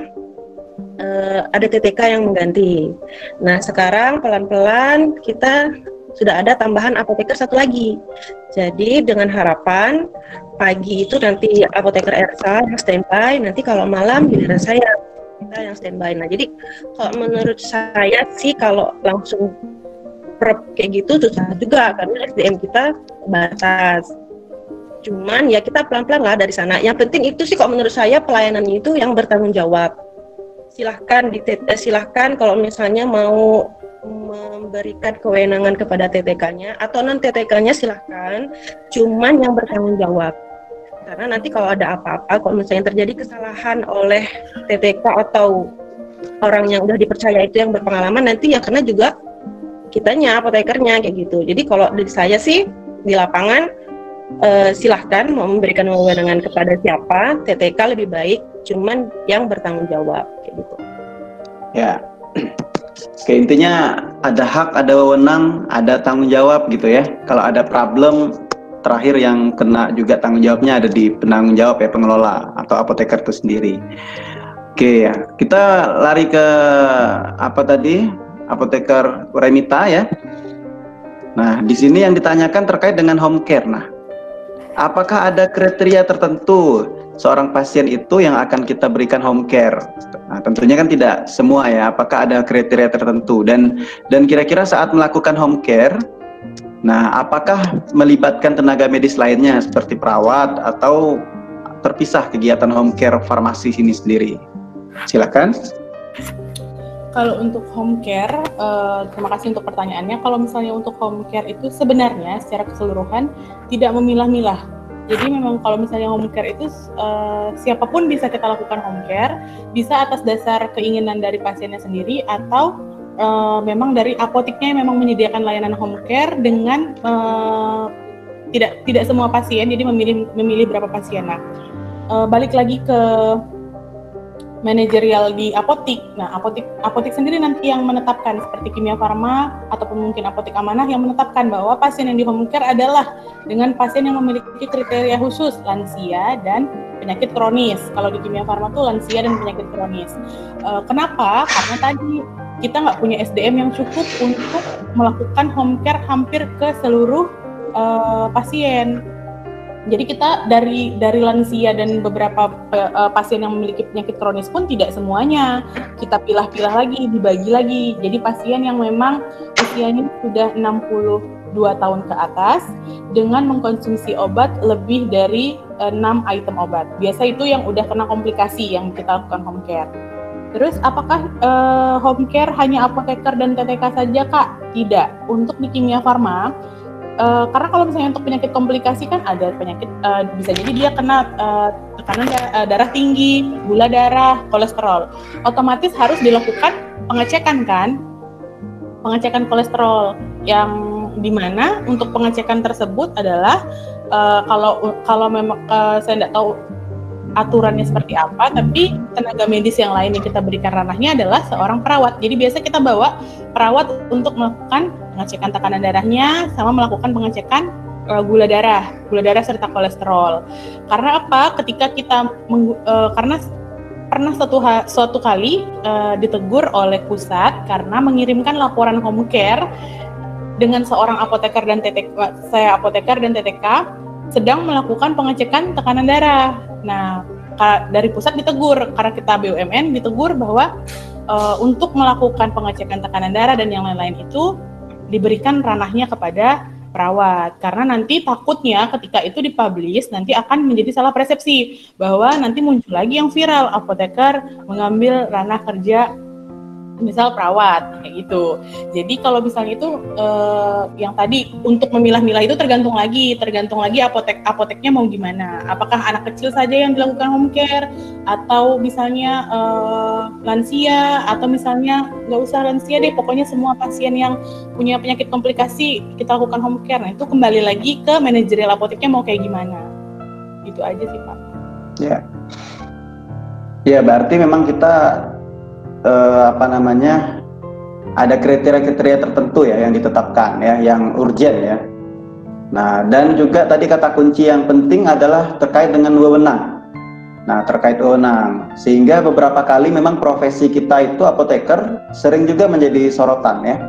TTK yang mengganti. Nah, sekarang pelan-pelan kita sudah ada tambahan apoteker satu lagi. Jadi dengan harapan pagi itu nanti apoteker Ersa yang standby, nanti kalau malam giliran saya kita yang standby. Nah, jadi kalau menurut saya sih kalau langsung kayak gitu susah juga karena SDM kita terbatas. Cuman ya kita pelan-pelan lah dari sana. Yang penting itu sih kalau menurut saya pelayanannya itu yang bertanggung jawab. silahkan kalau misalnya mau memberikan kewenangan kepada TTK-nya atau non TTK-nya silahkan, cuman yang bertanggung jawab. Karena nanti kalau ada apa-apa, kalau misalnya terjadi kesalahan oleh TTK atau orang yang udah dipercaya itu yang berpengalaman, nanti yang kena juga kitanya, apotekernya kayak gitu. Jadi kalau dari saya sih di lapangan silahkan mau memberikan kewenangan kepada siapa, TTK lebih baik, cuman yang bertanggung jawab kayak gitu. Ya. Oke, intinya ada hak, ada wewenang, ada tanggung jawab gitu ya. Kalau ada problem, terakhir yang kena juga tanggung jawabnya ada di penanggung jawab ya, pengelola atau apoteker itu sendiri. Oke ya, kita lari ke apa tadi? Apoteker Uremita ya. Nah, di sini yang ditanyakan terkait dengan home care. Nah, apakah ada kriteria tertentu seorang pasien itu yang akan kita berikan home care? Nah, tentunya kan tidak semua ya. Apakah ada kriteria tertentu dan kira-kira saat melakukan home care, nah apakah melibatkan tenaga medis lainnya seperti perawat atau terpisah kegiatan home care farmasi ini sendiri? Silakan. Kalau untuk home care, terima kasih untuk pertanyaannya. Kalau misalnya untuk home care itu sebenarnya secara keseluruhan tidak memilah-milah. Jadi memang kalau misalnya home care itu siapapun bisa kita lakukan home care, bisa atas dasar keinginan dari pasiennya sendiri atau memang dari apoteknya yang memang menyediakan layanan home care dengan tidak semua pasien, jadi memilih berapa pasien. Nah, balik lagi ke manajerial di apotik. Nah, apotik sendiri nanti yang menetapkan, seperti Kimia Farma ataupun mungkin Apotik Amanah yang menetapkan bahwa pasien yang di home care adalah dengan pasien yang memiliki kriteria khusus, lansia dan penyakit kronis. Kalau di Kimia Farma tuh lansia dan penyakit kronis. Kenapa? Karena tadi kita nggak punya SDM yang cukup untuk melakukan home care hampir ke seluruh pasien. Jadi kita dari lansia dan beberapa pasien yang memiliki penyakit kronis pun tidak semuanya. Kita pilah-pilah lagi, dibagi lagi. Jadi pasien yang memang usianya sudah 62 tahun ke atas dengan mengkonsumsi obat lebih dari 6 item obat. Biasa itu yang udah kena komplikasi yang kita lakukan home care. Terus apakah home care hanya apoteker dan TTK saja, Kak? Tidak. Untuk di Kimia Farma, karena kalau misalnya untuk penyakit komplikasi kan ada penyakit bisa jadi dia kena tekanan darah tinggi, gula darah, kolesterol. Otomatis harus dilakukan pengecekan kan? Pengecekan kolesterol yang dimana untuk pengecekan tersebut adalah kalau memang saya tidak tahu aturannya seperti apa, tapi tenaga medis yang lain yang kita berikan ranahnya adalah seorang perawat. Jadi biasa kita bawa perawat untuk melakukan pengecekan tekanan darahnya sama melakukan pengecekan gula darah serta kolesterol. Karena apa? Ketika kita karena pernah suatu kali ditegur oleh pusat karena mengirimkan laporan home care dengan seorang apoteker dan TTK, saya apoteker dan TTK sedang melakukan pengecekan tekanan darah. Nah, dari pusat ditegur, karena kita BUMN ditegur bahwa untuk melakukan pengecekan tekanan darah dan yang lain-lain itu diberikan ranahnya kepada perawat. Karena nanti takutnya ketika itu dipublish, nanti akan menjadi salah persepsi bahwa nanti muncul lagi yang viral, apoteker mengambil ranah kerja misal perawat kayak gitu. Jadi kalau misalnya itu yang tadi untuk memilah-milah itu tergantung lagi apoteknya mau gimana. Apakah anak kecil saja yang dilakukan home care atau misalnya lansia atau misalnya nggak usah lansia deh, pokoknya semua pasien yang punya penyakit komplikasi kita lakukan home care. Nah, itu kembali lagi ke manajerial apoteknya mau kayak gimana. Gitu aja sih, Pak. Ya. Ya, berarti memang kita ada kriteria-kriteria tertentu ya yang ditetapkan ya, yang urgent ya. Nah, dan juga tadi kata kunci yang penting adalah terkait dengan wewenang. Nah, terkait wewenang, sehingga beberapa kali memang profesi kita itu apoteker sering juga menjadi sorotan ya.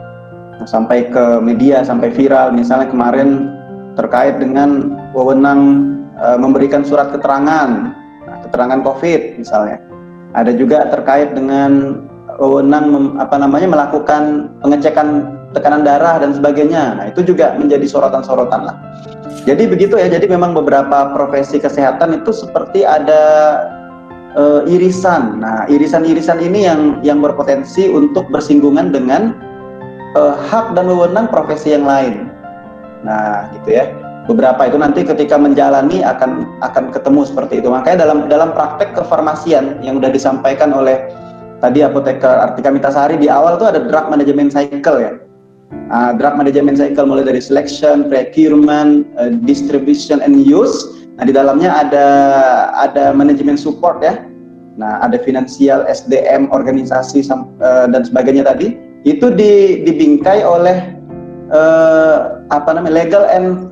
Nah, sampai ke media, sampai viral, misalnya kemarin terkait dengan wewenang memberikan surat keterangan, keterangan COVID misalnya. Ada juga terkait dengan wewenang melakukan pengecekan tekanan darah dan sebagainya. Nah, itu juga menjadi sorotan-sorotan lah. Jadi begitu ya. Jadi memang beberapa profesi kesehatan itu seperti ada irisan. Nah, irisan-irisan ini yang berpotensi untuk bersinggungan dengan hak dan wewenang profesi yang lain. Nah, gitu ya. Beberapa itu nanti ketika menjalani akan ketemu seperti itu. Makanya dalam praktek kefarmasian yang sudah disampaikan oleh tadi apoteker Artika Mitasari di awal itu ada drug management cycle ya. Drug management cycle mulai dari selection, procurement, distribution and use. Nah, di dalamnya ada manajemen support ya. Nah, ada finansial, SDM, organisasi dan sebagainya tadi. Itu dibingkai oleh legal and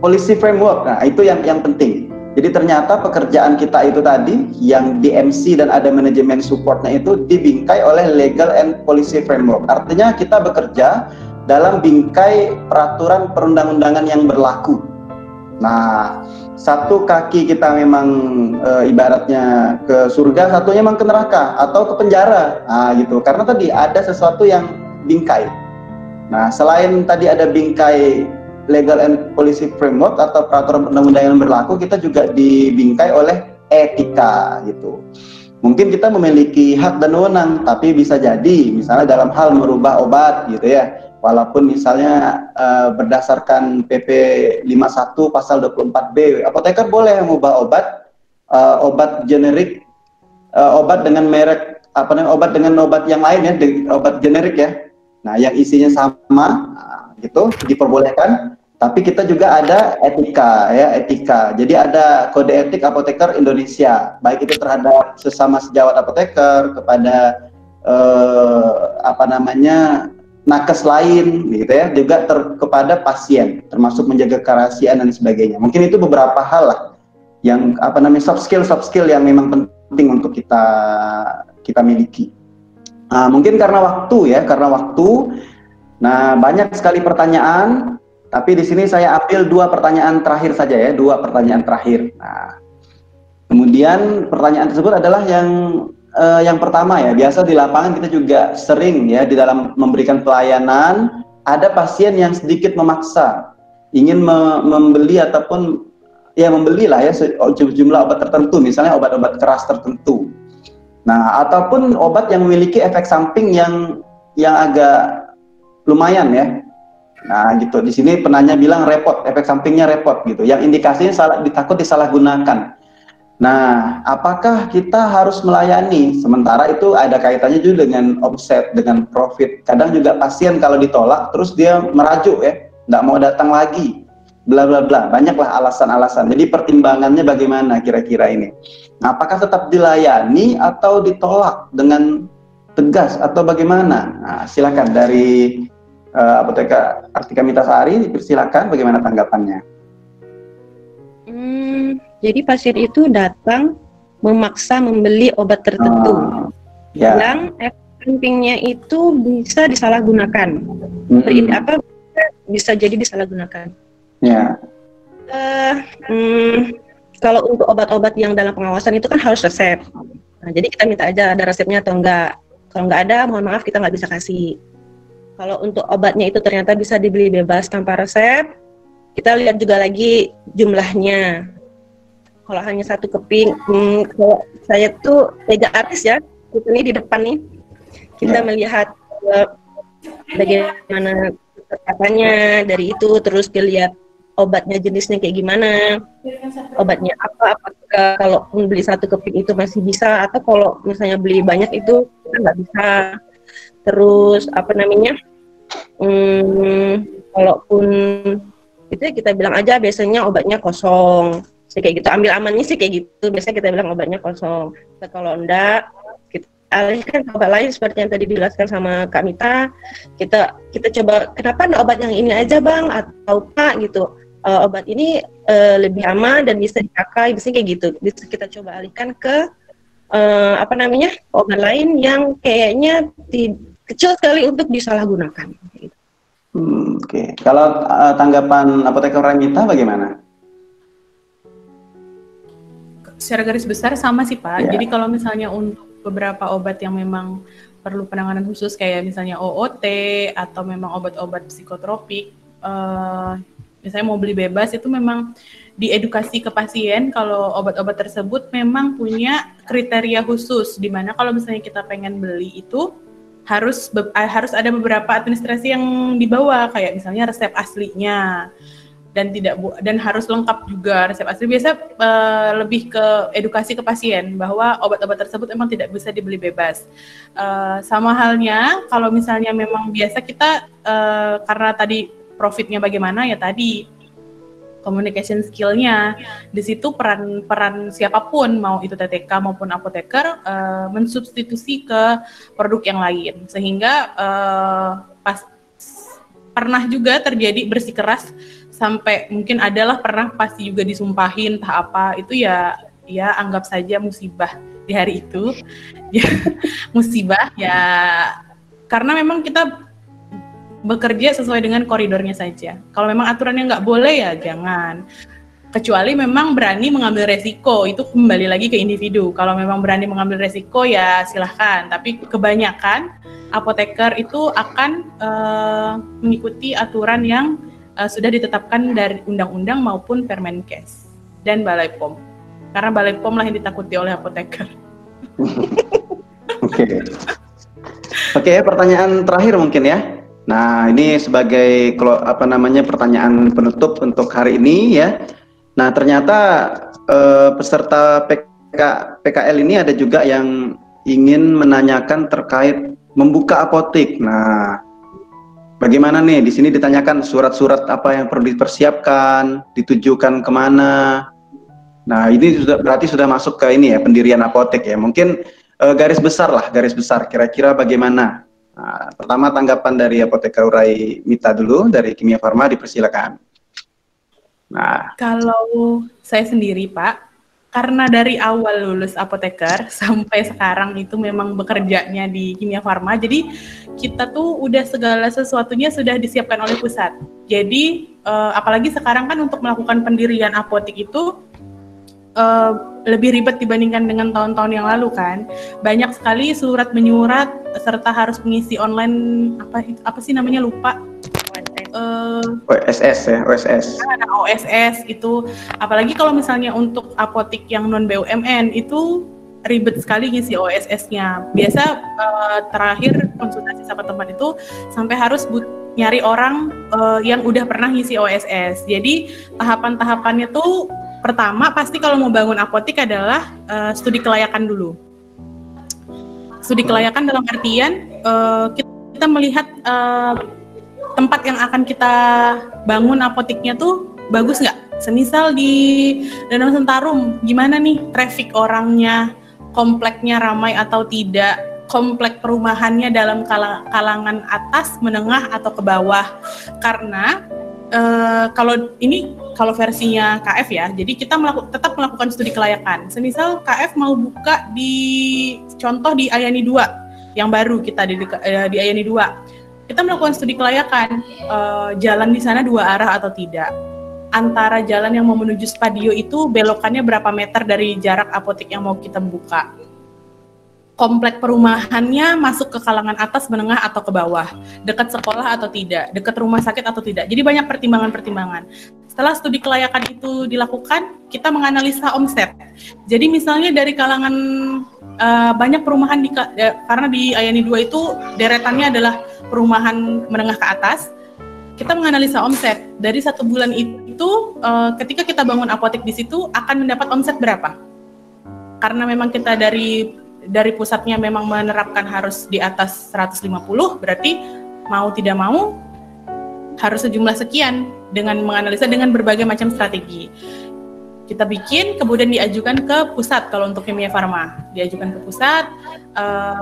policy framework. Nah, itu yang penting. Jadi ternyata pekerjaan kita itu tadi yang DMC dan ada manajemen supportnya itu dibingkai oleh legal and policy framework. Artinya kita bekerja dalam bingkai peraturan perundang-undangan yang berlaku. Nah, satu kaki kita memang ibaratnya ke surga, satunya memang ke neraka atau ke penjara. Nah, gitu. Karena tadi ada sesuatu yang bingkai. Nah, selain tadi ada bingkai legal and policy framework atau peraturan perundang-undangan yang berlaku, kita juga dibingkai oleh etika gitu. Mungkin kita memiliki hak dan wewenang, tapi bisa jadi misalnya dalam hal merubah obat gitu ya. Walaupun misalnya berdasarkan PP 51 pasal 24B, apoteker boleh mengubah obat generik, obat dengan merek obat dengan obat yang lain ya, obat generik ya. Nah, yang isinya sama gitu diperbolehkan, tapi kita juga ada etika. Jadi ada kode etik apoteker Indonesia, baik itu terhadap sesama sejawat apoteker, kepada nakes lain gitu ya, juga kepada pasien, termasuk menjaga kerahasiaan dan sebagainya. Mungkin itu beberapa hal lah yang soft skill yang memang penting untuk kita miliki. Nah, mungkin karena waktu. Nah, banyak sekali pertanyaan, tapi di sini saya ambil dua pertanyaan terakhir saja ya, Nah, kemudian pertanyaan tersebut adalah yang pertama ya, biasa di lapangan kita juga sering ya di dalam memberikan pelayanan, ada pasien yang sedikit memaksa ingin membeli ataupun ya membelilah ya sejumlah obat tertentu, misalnya obat-obat keras tertentu. Nah, ataupun obat yang memiliki efek samping yang agak lumayan ya. Nah, gitu. Di sini penanya bilang repot, efek sampingnya repot gitu. Yang indikasinya takut disalahgunakan. Nah, apakah kita harus melayani? Sementara itu ada kaitannya juga dengan omset, dengan profit. Kadang juga pasien kalau ditolak terus dia merajuk ya, nggak mau datang lagi. Bla bla bla, banyaklah alasan-alasan. Jadi pertimbangannya bagaimana kira-kira ini? Nah, apakah tetap dilayani atau ditolak dengan tegas atau bagaimana? Nah, silakan dari apoteker Artika Mitasari, silakan bagaimana tanggapannya? Jadi pasien itu datang memaksa membeli obat tertentu, yang efek sampingnya itu bisa disalahgunakan. Bisa jadi disalahgunakan. Ya. Kalau untuk obat-obat yang dalam pengawasan itu kan harus resep. Nah, jadi kita minta aja ada resepnya atau enggak. Kalau enggak ada, mohon maaf kita nggak bisa kasih. Kalau untuk obatnya itu ternyata bisa dibeli bebas tanpa resep, kita lihat juga lagi jumlahnya. Kalau hanya satu keping, kalau saya tuh mega artis ya, ini di depan nih, kita melihat bagaimana katakannya dari itu, terus dilihat obatnya jenisnya kayak gimana, obatnya apa, apakah kalau beli satu keping itu masih bisa, atau kalau misalnya beli banyak itu kita nggak bisa. Terus kalaupun itu ya kita bilang aja biasanya obatnya kosong, kayak gitu, ambil amannya sih kayak gitu, biasanya kita bilang obatnya kosong. Nah, kalau enggak kita alihkan ke obat lain seperti yang tadi dijelaskan sama Kak Mita. Kita coba, kenapa enggak obat yang ini aja Bang, atau Pak gitu, obat ini lebih aman dan bisa dipakai, biasanya kayak gitu. Bisa kita coba alihkan ke obat lain yang kayaknya kecil sekali untuk disalahgunakan. Oke. Kalau tanggapan apoteker Ramita bagaimana? Secara garis besar sama sih Pak. Jadi kalau misalnya untuk beberapa obat yang memang perlu penanganan khusus kayak misalnya OOT atau memang obat-obat psikotropik, misalnya mau beli bebas itu memang diedukasi ke pasien kalau obat-obat tersebut memang punya kriteria khusus, di mana kalau misalnya kita pengen beli itu harus ada beberapa administrasi yang dibawa, kayak misalnya resep aslinya, dan harus lengkap juga resep asli. Biasa lebih ke edukasi ke pasien bahwa obat-obat tersebut memang tidak bisa dibeli bebas. Sama halnya kalau misalnya memang biasa kita karena tadi profitnya bagaimana, ya tadi communication skill-nya. Di situ peran siapapun, mau itu TTK maupun apoteker, mensubstitusi ke produk yang lain. Sehingga pernah juga terjadi bersikeras, sampai mungkin pernah pasti juga disumpahin entah apa, itu ya anggap saja musibah di hari itu. Ya, musibah ya, karena memang kita bekerja sesuai dengan koridornya saja. Kalau memang aturannya nggak boleh ya jangan. Kecuali memang berani mengambil resiko, itu kembali lagi ke individu. Kalau memang berani mengambil resiko ya silahkan. Tapi kebanyakan apoteker itu akan mengikuti aturan yang sudah ditetapkan dari undang-undang maupun Permenkes dan Balai POM. Karena Balai POM lah yang ditakuti oleh apoteker. Oke, pertanyaan terakhir mungkin ya. Nah, ini sebagai pertanyaan penutup untuk hari ini ya. Nah, ternyata peserta PKL ini ada juga yang ingin menanyakan terkait membuka apotik. Nah, bagaimana nih? Di sini ditanyakan surat-surat apa yang perlu dipersiapkan, ditujukan kemana. Nah, ini berarti sudah masuk ke ini ya, pendirian apotek ya. Mungkin garis besar kira-kira bagaimana? Nah, pertama tanggapan dari Apoteker Urai Mita dulu dari Kimia Farma, dipersilakan. Nah, kalau saya sendiri Pak, karena dari awal lulus apoteker sampai sekarang itu memang bekerjanya di Kimia Farma, jadi kita tuh udah segala sesuatunya sudah disiapkan oleh pusat. Jadi apalagi sekarang kan untuk melakukan pendirian apotik itu lebih ribet dibandingkan dengan tahun-tahun yang lalu kan. Banyak sekali surat menyurat serta harus mengisi online apa sih namanya, lupa. OSS ya, OSS. OSS itu, apalagi kalau misalnya untuk apotik yang non BUMN itu ribet sekali ngisi OSS-nya. Biasa terakhir konsultasi sama teman itu sampai harus nyari orang yang udah pernah ngisi OSS. Jadi tahapan-tahapannya tuh pertama pasti kalau mau bangun apotik adalah studi kelayakan dulu. Studi kelayakan dalam artian kita melihat tempat yang akan kita bangun apotiknya tuh bagus nggak? Semisal di Danau Sentarum, gimana nih traffic orangnya, kompleknya ramai atau tidak, komplek perumahannya dalam kalangan atas, menengah atau ke bawah. Karena kalau versinya KF ya, jadi kita tetap melakukan studi kelayakan. Semisal KF mau buka contoh di Ayani 2 yang baru kita di Ayani 2. Kita melakukan studi kelayakan, jalan di sana 2 arah atau tidak. Antara jalan yang mau menuju Spadio itu belokannya berapa meter dari jarak apotik yang mau kita buka. Komplek perumahannya masuk ke kalangan atas, menengah atau ke bawah. Dekat sekolah atau tidak, dekat rumah sakit atau tidak. Jadi banyak pertimbangan-pertimbangan. Setelah studi kelayakan itu dilakukan, kita menganalisa omset. Jadi misalnya dari kalangan banyak perumahan karena di Ayani 2 itu deretannya adalah perumahan menengah ke atas, kita menganalisa omset. Dari 1 bulan itu, ketika kita bangun apotek di situ akan mendapat omset berapa? Karena memang kita dari pusatnya memang menerapkan harus di atas 150, berarti mau tidak mau harus sejumlah sekian, dengan menganalisa dengan berbagai macam strategi. Kita bikin, kemudian diajukan ke pusat. Kalau untuk Kimia Farma diajukan ke pusat,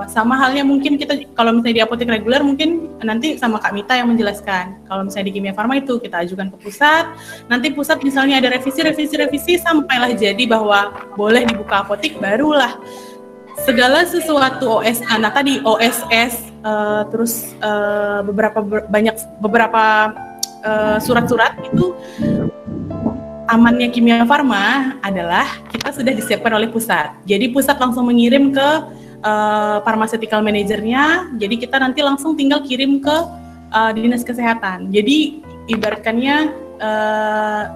sama halnya mungkin kita kalau misalnya di apotek reguler mungkin nanti sama Kak Mita yang menjelaskan. Kalau misalnya di Kimia Farma itu kita ajukan ke pusat, nanti pusat misalnya ada revisi sampailah jadi bahwa boleh dibuka apotek, barulah segala sesuatu OSS, terus beberapa surat-surat itu. Amannya Kimia Farma adalah kita sudah disiapkan oleh pusat. Jadi pusat langsung mengirim ke pharmaceutical manajernya. Jadi kita nanti langsung tinggal kirim ke dinas kesehatan. Jadi ibaratkannya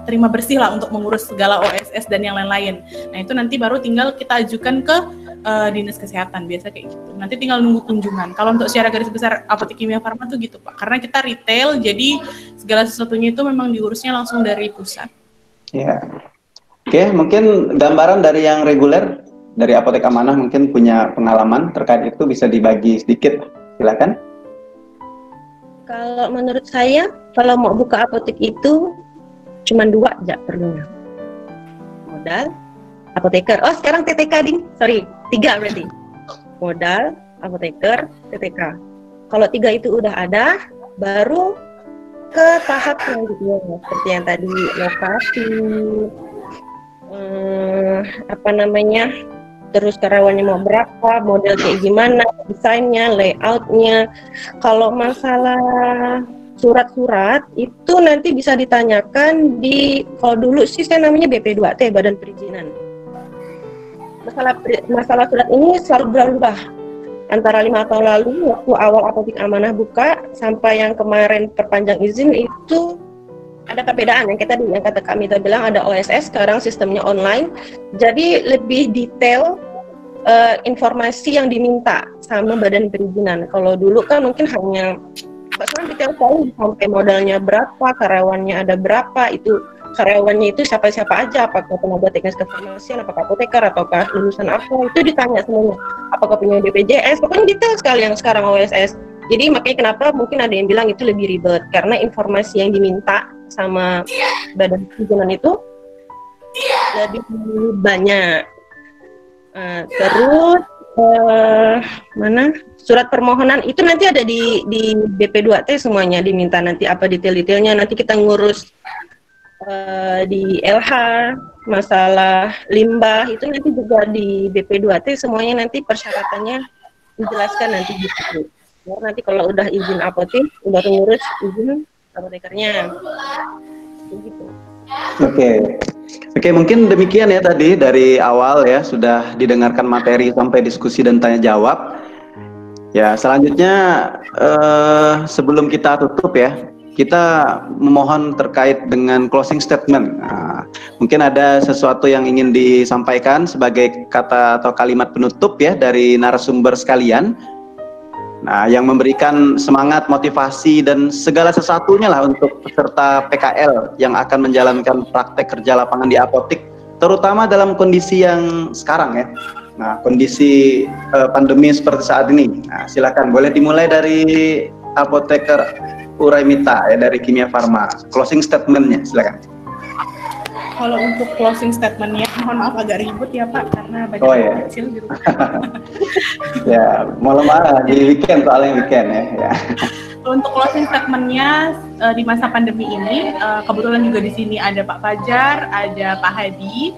terima bersih lah untuk mengurus segala OSS dan yang lain-lain. Nah itu nanti baru tinggal kita ajukan ke dinas kesehatan, biasa kayak gitu. Nanti tinggal nunggu kunjungan. Kalau untuk secara garis besar Apotek Kimia Farma tuh gitu Pak, karena kita retail, jadi segala sesuatunya itu memang diurusnya langsung dari pusat. Ya. Oke, mungkin gambaran dari yang reguler dari Apotek Amanah mungkin punya pengalaman terkait itu, bisa dibagi sedikit, silakan. Kalau menurut saya, kalau mau buka apotek itu cuma 2 aja perlunya. Modal, apoteker. Oh, sekarang TTK, Ding. Sorry, 3 berarti. Modal, apoteker, TTK. Kalau 3 itu udah ada, baru ke tahap selanjutnya. Seperti yang tadi, lokasi, terus karyawannya mau berapa, model kayak gimana, desainnya, layoutnya. Kalau masalah surat-surat itu nanti bisa ditanyakan di, kalau dulu sih saya namanya BP2T, Badan Perizinan. Masalah surat ini selalu berubah. Antara 5 tahun lalu waktu awal Apotek Amanah buka sampai yang kemarin perpanjang izin itu ada perbedaan. Yang kata kami tadi bilang ada OSS, sekarang sistemnya online, jadi lebih detail informasi yang diminta sama badan perizinan. Kalau dulu kan mungkin hanya detail sekali sampai modalnya berapa, karyawannya ada berapa, itu karyawannya itu siapa-siapa aja, apakah tenaga teknis kefarmasian, apakah apoteker, ataukah lulusan apa, itu ditanya semuanya, apakah punya BPJS, pokoknya detail sekali yang sekarang OSS. Jadi makanya kenapa mungkin ada yang bilang itu lebih ribet, karena informasi yang diminta sama badan perizinan itu lebih banyak. Terus surat permohonan itu nanti ada di BP2T semuanya diminta, nanti apa detail-detailnya nanti kita ngurus di LH, masalah limbah itu nanti juga di BP2T semuanya, nanti persyaratannya dijelaskan nanti gitu. Nanti kalau udah izin apotek, udah ngurus izin apotekernya gitu. Oke, mungkin demikian ya tadi dari awal ya, sudah didengarkan materi sampai diskusi dan tanya jawab. Ya, selanjutnya sebelum kita tutup ya, kita memohon terkait dengan closing statement. Nah, mungkin ada sesuatu yang ingin disampaikan sebagai kata atau kalimat penutup ya dari narasumber sekalian. Nah, yang memberikan semangat, motivasi, dan segala sesuatunya lah untuk peserta PKL yang akan menjalankan praktek kerja lapangan di apotek, terutama dalam kondisi yang sekarang ya. Nah, kondisi pandemi seperti saat ini. Nah, silakan, boleh dimulai dari Apoteker Uraimita ya, dari Kimia Farma. Closing statementnya, silakan. Kalau untuk closing statementnya, mohon maaf agak ribut ya Pak, karena banyak ya. kecil di rumah. Ya, mau marah di weekend, soalnya weekend ya. Untuk closing statementnya di masa pandemi ini, kebetulan juga di sini ada Pak Fajar, ada Pak Hadi,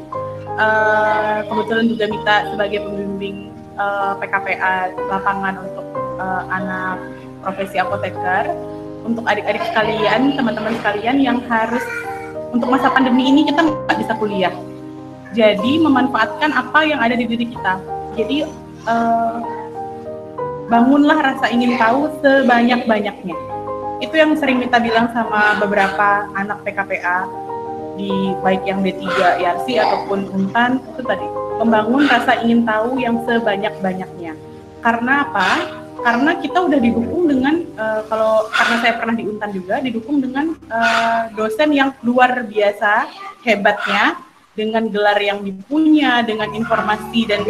kebetulan juga Mita sebagai pembimbing PKPA lapangan untuk anak profesi apoteker. Untuk adik-adik sekalian, teman-teman sekalian yang harus untuk masa pandemi ini kita nggak bisa kuliah, jadi memanfaatkan apa yang ada di diri kita. Jadi bangunlah rasa ingin tahu sebanyak-banyaknya. Itu yang sering kita bilang sama beberapa anak PKPA di baik yang D3 YARSI ataupun UNTAN, itu tadi membangun rasa ingin tahu yang sebanyak-banyaknya. Karena apa? Karena kita udah didukung dengan karena saya pernah di UNTAN juga, didukung dengan dosen yang luar biasa hebatnya, dengan gelar yang dipunya, dengan informasi dan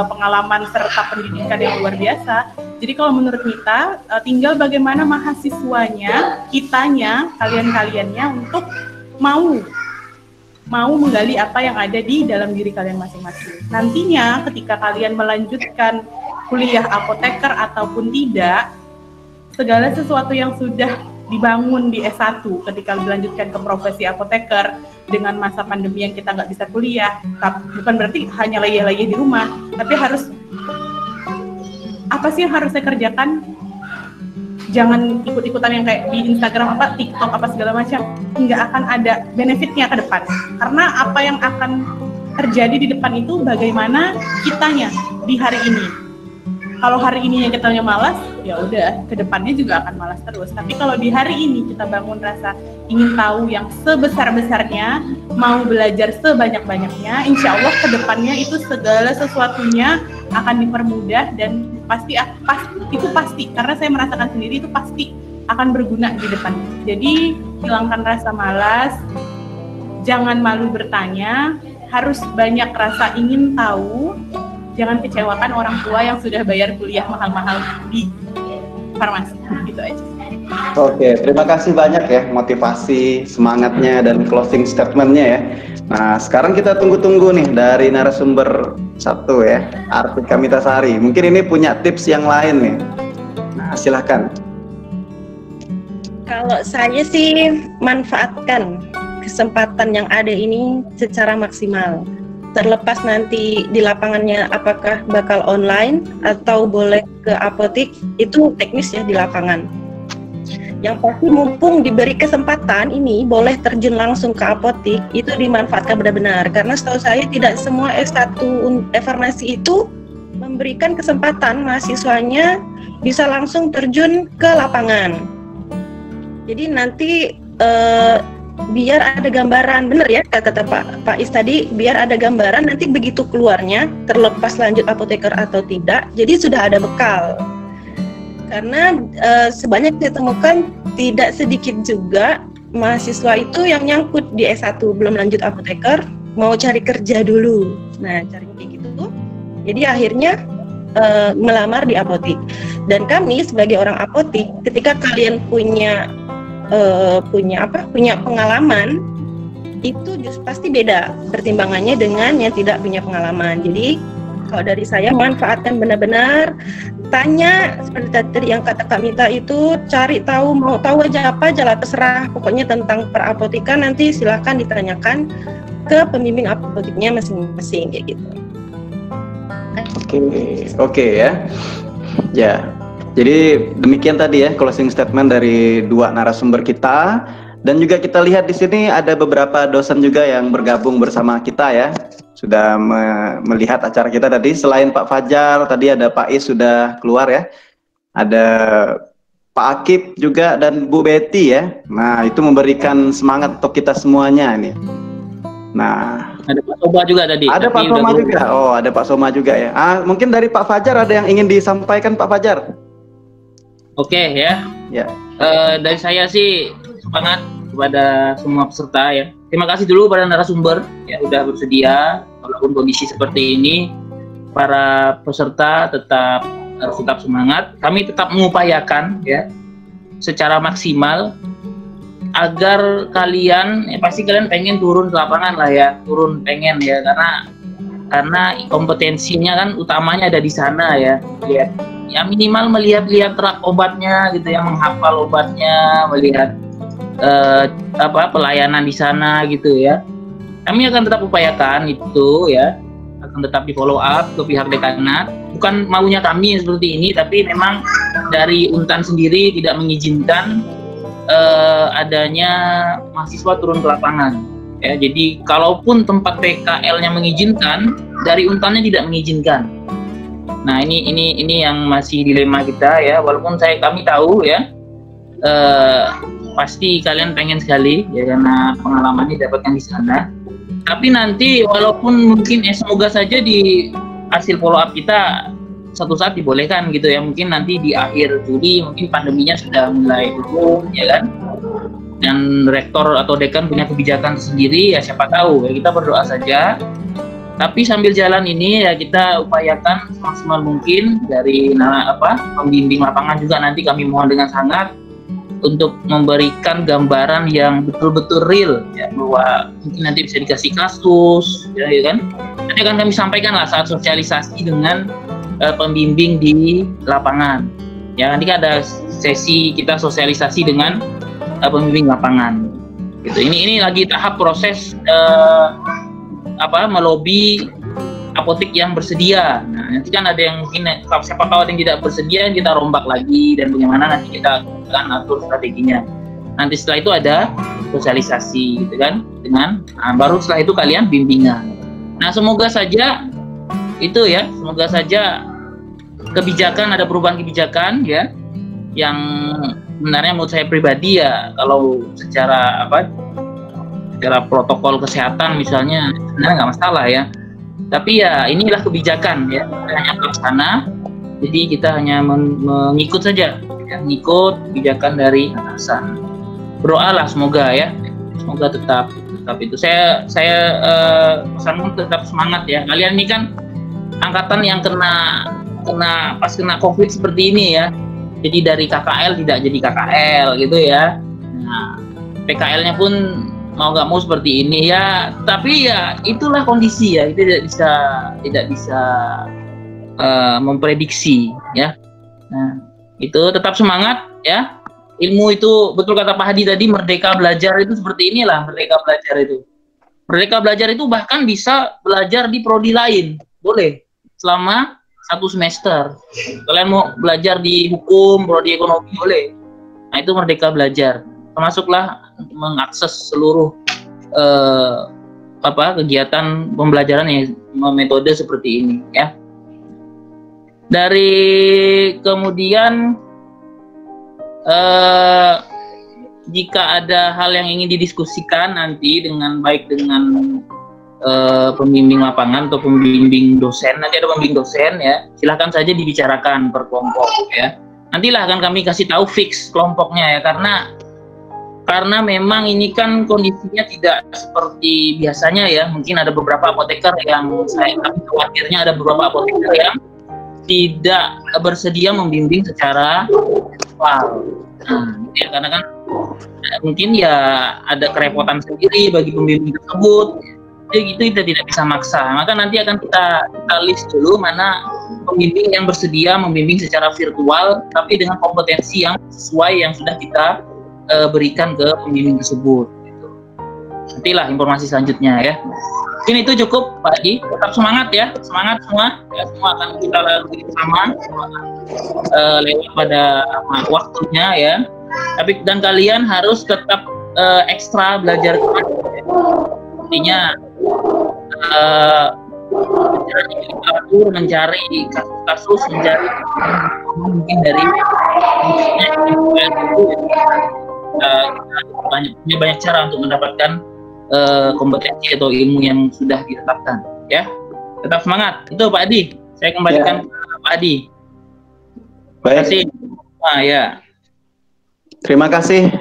pengalaman serta pendidikan yang luar biasa. Jadi kalau menurut Mita, tinggal bagaimana mahasiswanya, kitanya, kalian-kaliannya untuk mau menggali apa yang ada di dalam diri kalian masing-masing. Nantinya ketika kalian melanjutkan kuliah apoteker ataupun tidak, segala sesuatu yang sudah dibangun di S1 ketika dilanjutkan ke profesi apoteker dengan masa pandemi yang kita nggak bisa kuliah, bukan berarti hanya layeh-layeh di rumah, tapi harus apa sih yang harus saya kerjakan? Jangan ikut-ikutan yang kayak di Instagram apa, TikTok apa segala macam, nggak akan ada benefitnya ke depan. Karena apa yang akan terjadi di depan itu bagaimana kitanya di hari ini. Kalau hari ini yang kitanya malas, ya udah kedepannya juga akan malas terus. Tapi kalau di hari ini kita bangun rasa ingin tahu yang sebesar-besarnya, mau belajar sebanyak-banyaknya, insya Allah kedepannya itu segala sesuatunya akan dipermudah dan pasti karena saya merasakan sendiri itu pasti akan berguna di depan. Jadi hilangkan rasa malas, jangan malu bertanya, harus banyak rasa ingin tahu, jangan kecewakan orang tua yang sudah bayar kuliah mahal-mahal di farmasi. Gitu aja. Oke, terima kasih banyak ya motivasi, semangatnya, dan closing statementnya ya. Nah, sekarang kita tunggu-tunggu nih dari narasumber satu ya, Artika Mitasari. Mungkin ini punya tips yang lain nih. Nah, silahkan. Kalau saya sih manfaatkan kesempatan yang ada ini secara maksimal. Terlepas nanti di lapangannya apakah bakal online atau boleh ke apotik, itu teknis ya di lapangan. Yang pasti mumpung diberi kesempatan ini boleh terjun langsung ke apotik, itu dimanfaatkan benar-benar. Karena setahu saya tidak semua S1 farmasi itu memberikan kesempatan mahasiswanya bisa langsung terjun ke lapangan. Jadi nanti biar ada gambaran, benar ya kata Pak Is tadi, biar ada gambaran nanti begitu keluarnya, terlepas lanjut apoteker atau tidak, jadi sudah ada bekal. Karena sebanyak saya temukan tidak sedikit juga mahasiswa itu yang nyangkut di S1 belum lanjut apoteker, mau cari kerja dulu. Nah, cari kayak gitu tuh. Jadi akhirnya melamar di apotik. Dan kami sebagai orang apotik, ketika kalian punya pengalaman, itu pasti beda pertimbangannya dengan yang tidak punya pengalaman. Jadi kalau dari saya manfaatkan benar-benar, tanya seperti tadi yang kata Kak Mita itu, cari tahu, mau tahu aja apa aja lah, terserah pokoknya tentang perapotikan, nanti silahkan ditanyakan ke pembimbing apotiknya masing-masing kayak gitu. Oke ya. Ya. Jadi demikian tadi ya closing statement dari dua narasumber kita, dan juga kita lihat di sini ada beberapa dosen juga yang bergabung bersama kita ya, sudah melihat acara kita tadi. Selain Pak Fajar, tadi ada Pak Is sudah keluar ya, ada Pak Akib juga dan Bu Betty ya. Nah, itu memberikan semangat untuk kita semuanya nih. Nah, ada Pak Soma juga tadi. Ada Pak Soma juga. Oh, ada Pak Soma juga ya. Mungkin dari Pak Fajar ada yang ingin disampaikan, Pak Fajar? Oke ya. Ya. Dari saya sih semangat kepada semua peserta ya. Terima kasih dulu pada narasumber yang sudah bersedia. Walaupun kondisi seperti ini, para peserta harus tetap semangat. Kami tetap mengupayakan ya secara maksimal agar kalian, pasti kalian pengen turun ke lapangan lah ya, pengen ya, karena kompetensinya kan utamanya ada di sana ya. Ya minimal melihat rak obatnya gitu ya, menghafal obatnya, melihat pelayanan di sana gitu ya. Kami akan tetap upayakan itu ya, akan tetap di follow up ke pihak dekanat. Bukan maunya kami seperti ini, tapi memang dari Untan sendiri tidak mengizinkan adanya mahasiswa turun ke lapangan. Ya, jadi kalaupun tempat PKL-nya mengizinkan, dari Untannya tidak mengizinkan. Nah, ini yang masih dilema kita ya. Walaupun kami tahu ya, pasti kalian pengen sekali ya karena pengalamannya didapatkan di sana. Tapi nanti walaupun mungkin semoga saja di hasil follow up kita suatu saat dibolehkan gitu ya. Mungkin nanti di akhir Juli mungkin pandeminya sudah mulai turun ya kan. Dan rektor atau dekan punya kebijakan sendiri ya, siapa tahu ya, kita berdoa saja. Tapi sambil jalan ini ya kita upayakan semaksimal mungkin dari pembimbing lapangan juga, nanti kami mohon dengan sangat untuk memberikan gambaran yang betul-betul real ya, bahwa mungkin nanti bisa dikasih kasus ya kan. Nanti akan kami sampaikan lah saat sosialisasi dengan pembimbing di lapangan. Ya nanti ada sesi kita sosialisasi dengan pembimbing lapangan. Gitu. Ini lagi tahap proses melobi apotik yang bersedia. Nah, nanti kan ada yang mungkin siapa tahu ada yang tidak bersedia, kita rombak lagi dan bagaimana nanti kita akan atur strateginya. Nanti setelah itu ada sosialisasi gitu kan, baru setelah itu kalian bimbingan. Nah, semoga saja itu ya, semoga saja kebijakan, ada perubahan kebijakan ya, yang sebenarnya menurut saya pribadi ya, kalau secara secara protokol kesehatan misalnya sebenarnya nggak masalah ya. Tapi ya inilah kebijakan ya, kita hanya pelaksana, jadi kita hanya mengikut saja, ya, mengikut kebijakan dari atasan. Berdoalah semoga ya, semoga tetap itu. Saya pesankan tetap semangat ya. Kalian ini kan angkatan yang kena pas kena COVID seperti ini ya. Jadi dari KKL tidak jadi KKL gitu ya. Nah, PKL-nya pun mau nggak mau seperti ini ya, tapi ya itulah kondisi ya, itu tidak bisa memprediksi ya. Nah, itu tetap semangat ya. Ilmu itu betul kata Pak Hadi tadi, merdeka belajar itu seperti inilah, merdeka belajar itu. Merdeka belajar itu bahkan bisa belajar di prodi lain, boleh selama 1 semester. Kalian mau belajar di hukum, prodi ekonomi boleh. Nah, itu merdeka belajar. Termasuklah mengakses seluruh kegiatan pembelajaran yang metode seperti ini ya. Dari kemudian jika ada hal yang ingin didiskusikan nanti baik dengan pembimbing lapangan atau pembimbing dosen, nanti ada pembimbing dosen ya, silahkan saja dibicarakan per kelompok ya. Nantilah akan kami kasih tahu fix kelompoknya ya, karena memang ini kan kondisinya tidak seperti biasanya ya. Mungkin ada beberapa apoteker yang tapi khawatirnya ada beberapa apoteker yang tidak bersedia membimbing secara virtual. Nah, ya, karena kan mungkin ya ada kerepotan sendiri bagi pembimbing tersebut. Jadi itu kita tidak bisa maksa. Maka nanti akan kita list dulu mana pembimbing yang bersedia membimbing secara virtual tapi dengan kompetensi yang sesuai yang sudah kita berikan ke pembimbing tersebut. Nantilah informasi selanjutnya ya. Mungkin itu cukup Pak Haji. Tetap semangat ya, semangat semua. Ya, semua akan kita lalui bersama lewat pada waktunya ya. Tapi dan kalian harus tetap ekstra belajar. Artinya mencari kasus, mencari mungkin dari banyak cara untuk mendapatkan kompetensi atau ilmu yang sudah ditetapkan ya. Tetap semangat. Itu Pak Adi, saya kembalikan ke Pak Adi. Baik. Terima kasih. Ya. Terima kasih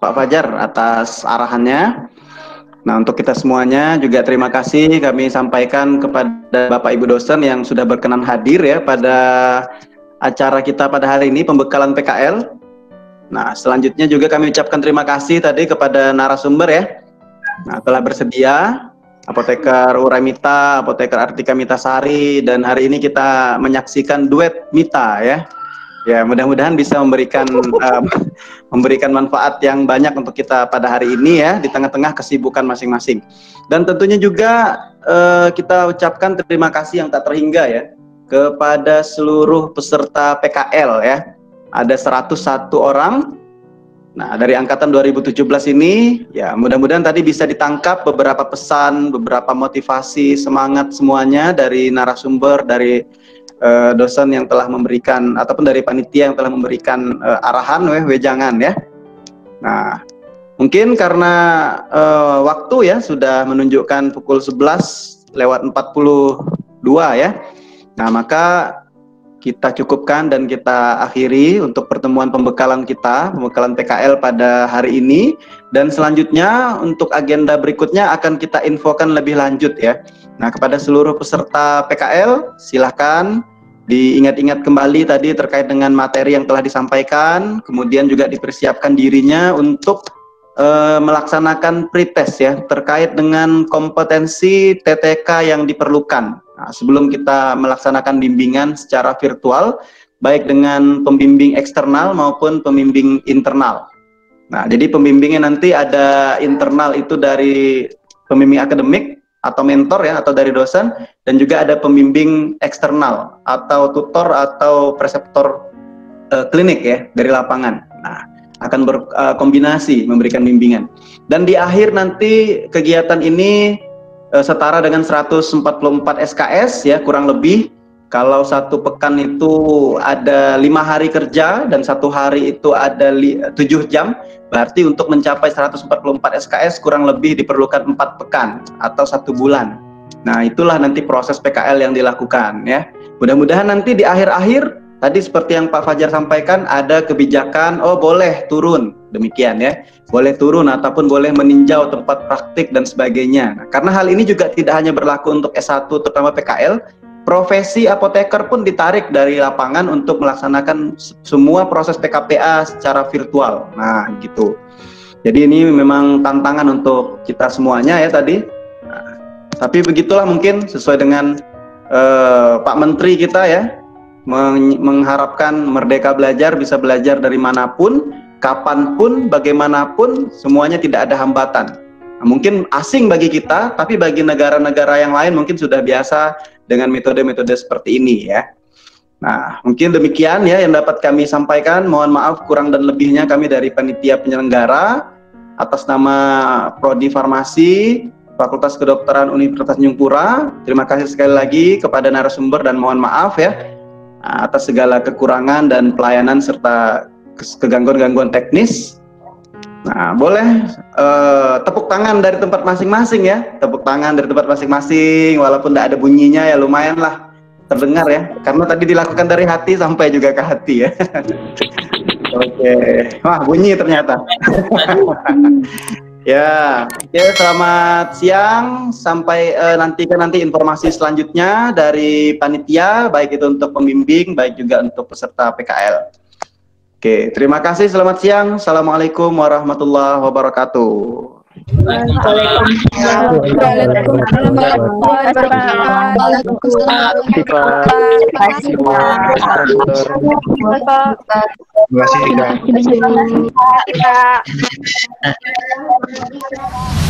Pak Fajar atas arahannya. Nah, untuk kita semuanya juga terima kasih kami sampaikan kepada Bapak Ibu dosen yang sudah berkenan hadir ya pada acara kita pada hari ini, pembekalan PKL. Nah, selanjutnya juga kami ucapkan terima kasih tadi kepada narasumber ya. Nah, telah bersedia Apoteker Uraimita, Apoteker Artika Mitasari, dan hari ini kita menyaksikan duet Mita ya. Ya, mudah-mudahan bisa memberikan manfaat yang banyak untuk kita pada hari ini ya, di tengah-tengah kesibukan masing-masing. Dan tentunya juga kita ucapkan terima kasih yang tak terhingga ya kepada seluruh peserta PKL ya. Ada 101 orang. Nah, dari angkatan 2017 ini ya, mudah-mudahan tadi bisa ditangkap beberapa pesan, beberapa motivasi, semangat semuanya dari narasumber, dari dosen yang telah memberikan ataupun dari panitia yang telah memberikan arahan wejangan ya. Nah, mungkin karena waktu ya sudah menunjukkan pukul 11:42 ya. Nah, maka kita cukupkan dan kita akhiri untuk pertemuan pembekalan kita, pembekalan PKL pada hari ini. Dan selanjutnya untuk agenda berikutnya akan kita infokan lebih lanjut ya. Nah, kepada seluruh peserta PKL, silakan diingat-ingat kembali tadi terkait dengan materi yang telah disampaikan, kemudian juga dipersiapkan dirinya untuk melaksanakan pretest ya, terkait dengan kompetensi TTK yang diperlukan. Nah, sebelum kita melaksanakan bimbingan secara virtual, baik dengan pembimbing eksternal maupun pembimbing internal. Nah, jadi pembimbingnya nanti ada internal itu dari pembimbing akademik atau mentor ya, atau dari dosen, dan juga ada pembimbing eksternal atau tutor atau preseptor klinik ya, dari lapangan. Nah, akan berkombinasi memberikan bimbingan. Dan di akhir nanti kegiatan ini setara dengan 144 SKS ya kurang lebih, Kalau 1 pekan itu ada 5 hari kerja dan 1 hari itu ada 7 jam, berarti untuk mencapai 144 SKS kurang lebih diperlukan 4 pekan atau 1 bulan. Nah, itulah nanti proses PKL yang dilakukan ya. Mudah-mudahan nanti di akhir-akhir tadi seperti yang Pak Fajar sampaikan, ada kebijakan, oh boleh turun, demikian ya. Boleh turun ataupun boleh meninjau tempat praktik dan sebagainya. Nah, karena hal ini juga tidak hanya berlaku untuk S1 terutama PKL, profesi apoteker pun ditarik dari lapangan untuk melaksanakan semua proses PKPA secara virtual. Nah, gitu. Jadi ini memang tantangan untuk kita semuanya ya tadi. Nah, tapi begitulah mungkin sesuai dengan Pak Menteri kita ya. Mengharapkan Merdeka Belajar bisa belajar dari manapun, kapanpun, bagaimanapun, semuanya tidak ada hambatan. Nah, mungkin asing bagi kita, tapi bagi negara-negara yang lain mungkin sudah biasa dengan metode-metode seperti ini ya. Nah, mungkin demikian ya yang dapat kami sampaikan. Mohon maaf kurang dan lebihnya kami dari panitia penyelenggara atas nama Prodi Farmasi Fakultas Kedokteran Universitas Tanjung Pura. Terima kasih sekali lagi kepada narasumber dan mohon maaf ya atas segala kekurangan dan pelayanan serta kegangguan-gangguan teknis. Nah, boleh tepuk tangan dari tempat masing-masing ya. Tepuk tangan dari tempat masing-masing, walaupun tidak ada bunyinya ya lumayan lah terdengar ya. Karena tadi dilakukan dari hati sampai juga ke hati ya. Oke, wah bunyi ternyata. Ya, oke, selamat siang. Sampai nanti informasi selanjutnya dari panitia, baik itu untuk pembimbing, baik juga untuk peserta PKL. Oke, terima kasih. Selamat siang. Assalamualaikum warahmatullahi wabarakatuh. Terima kasih.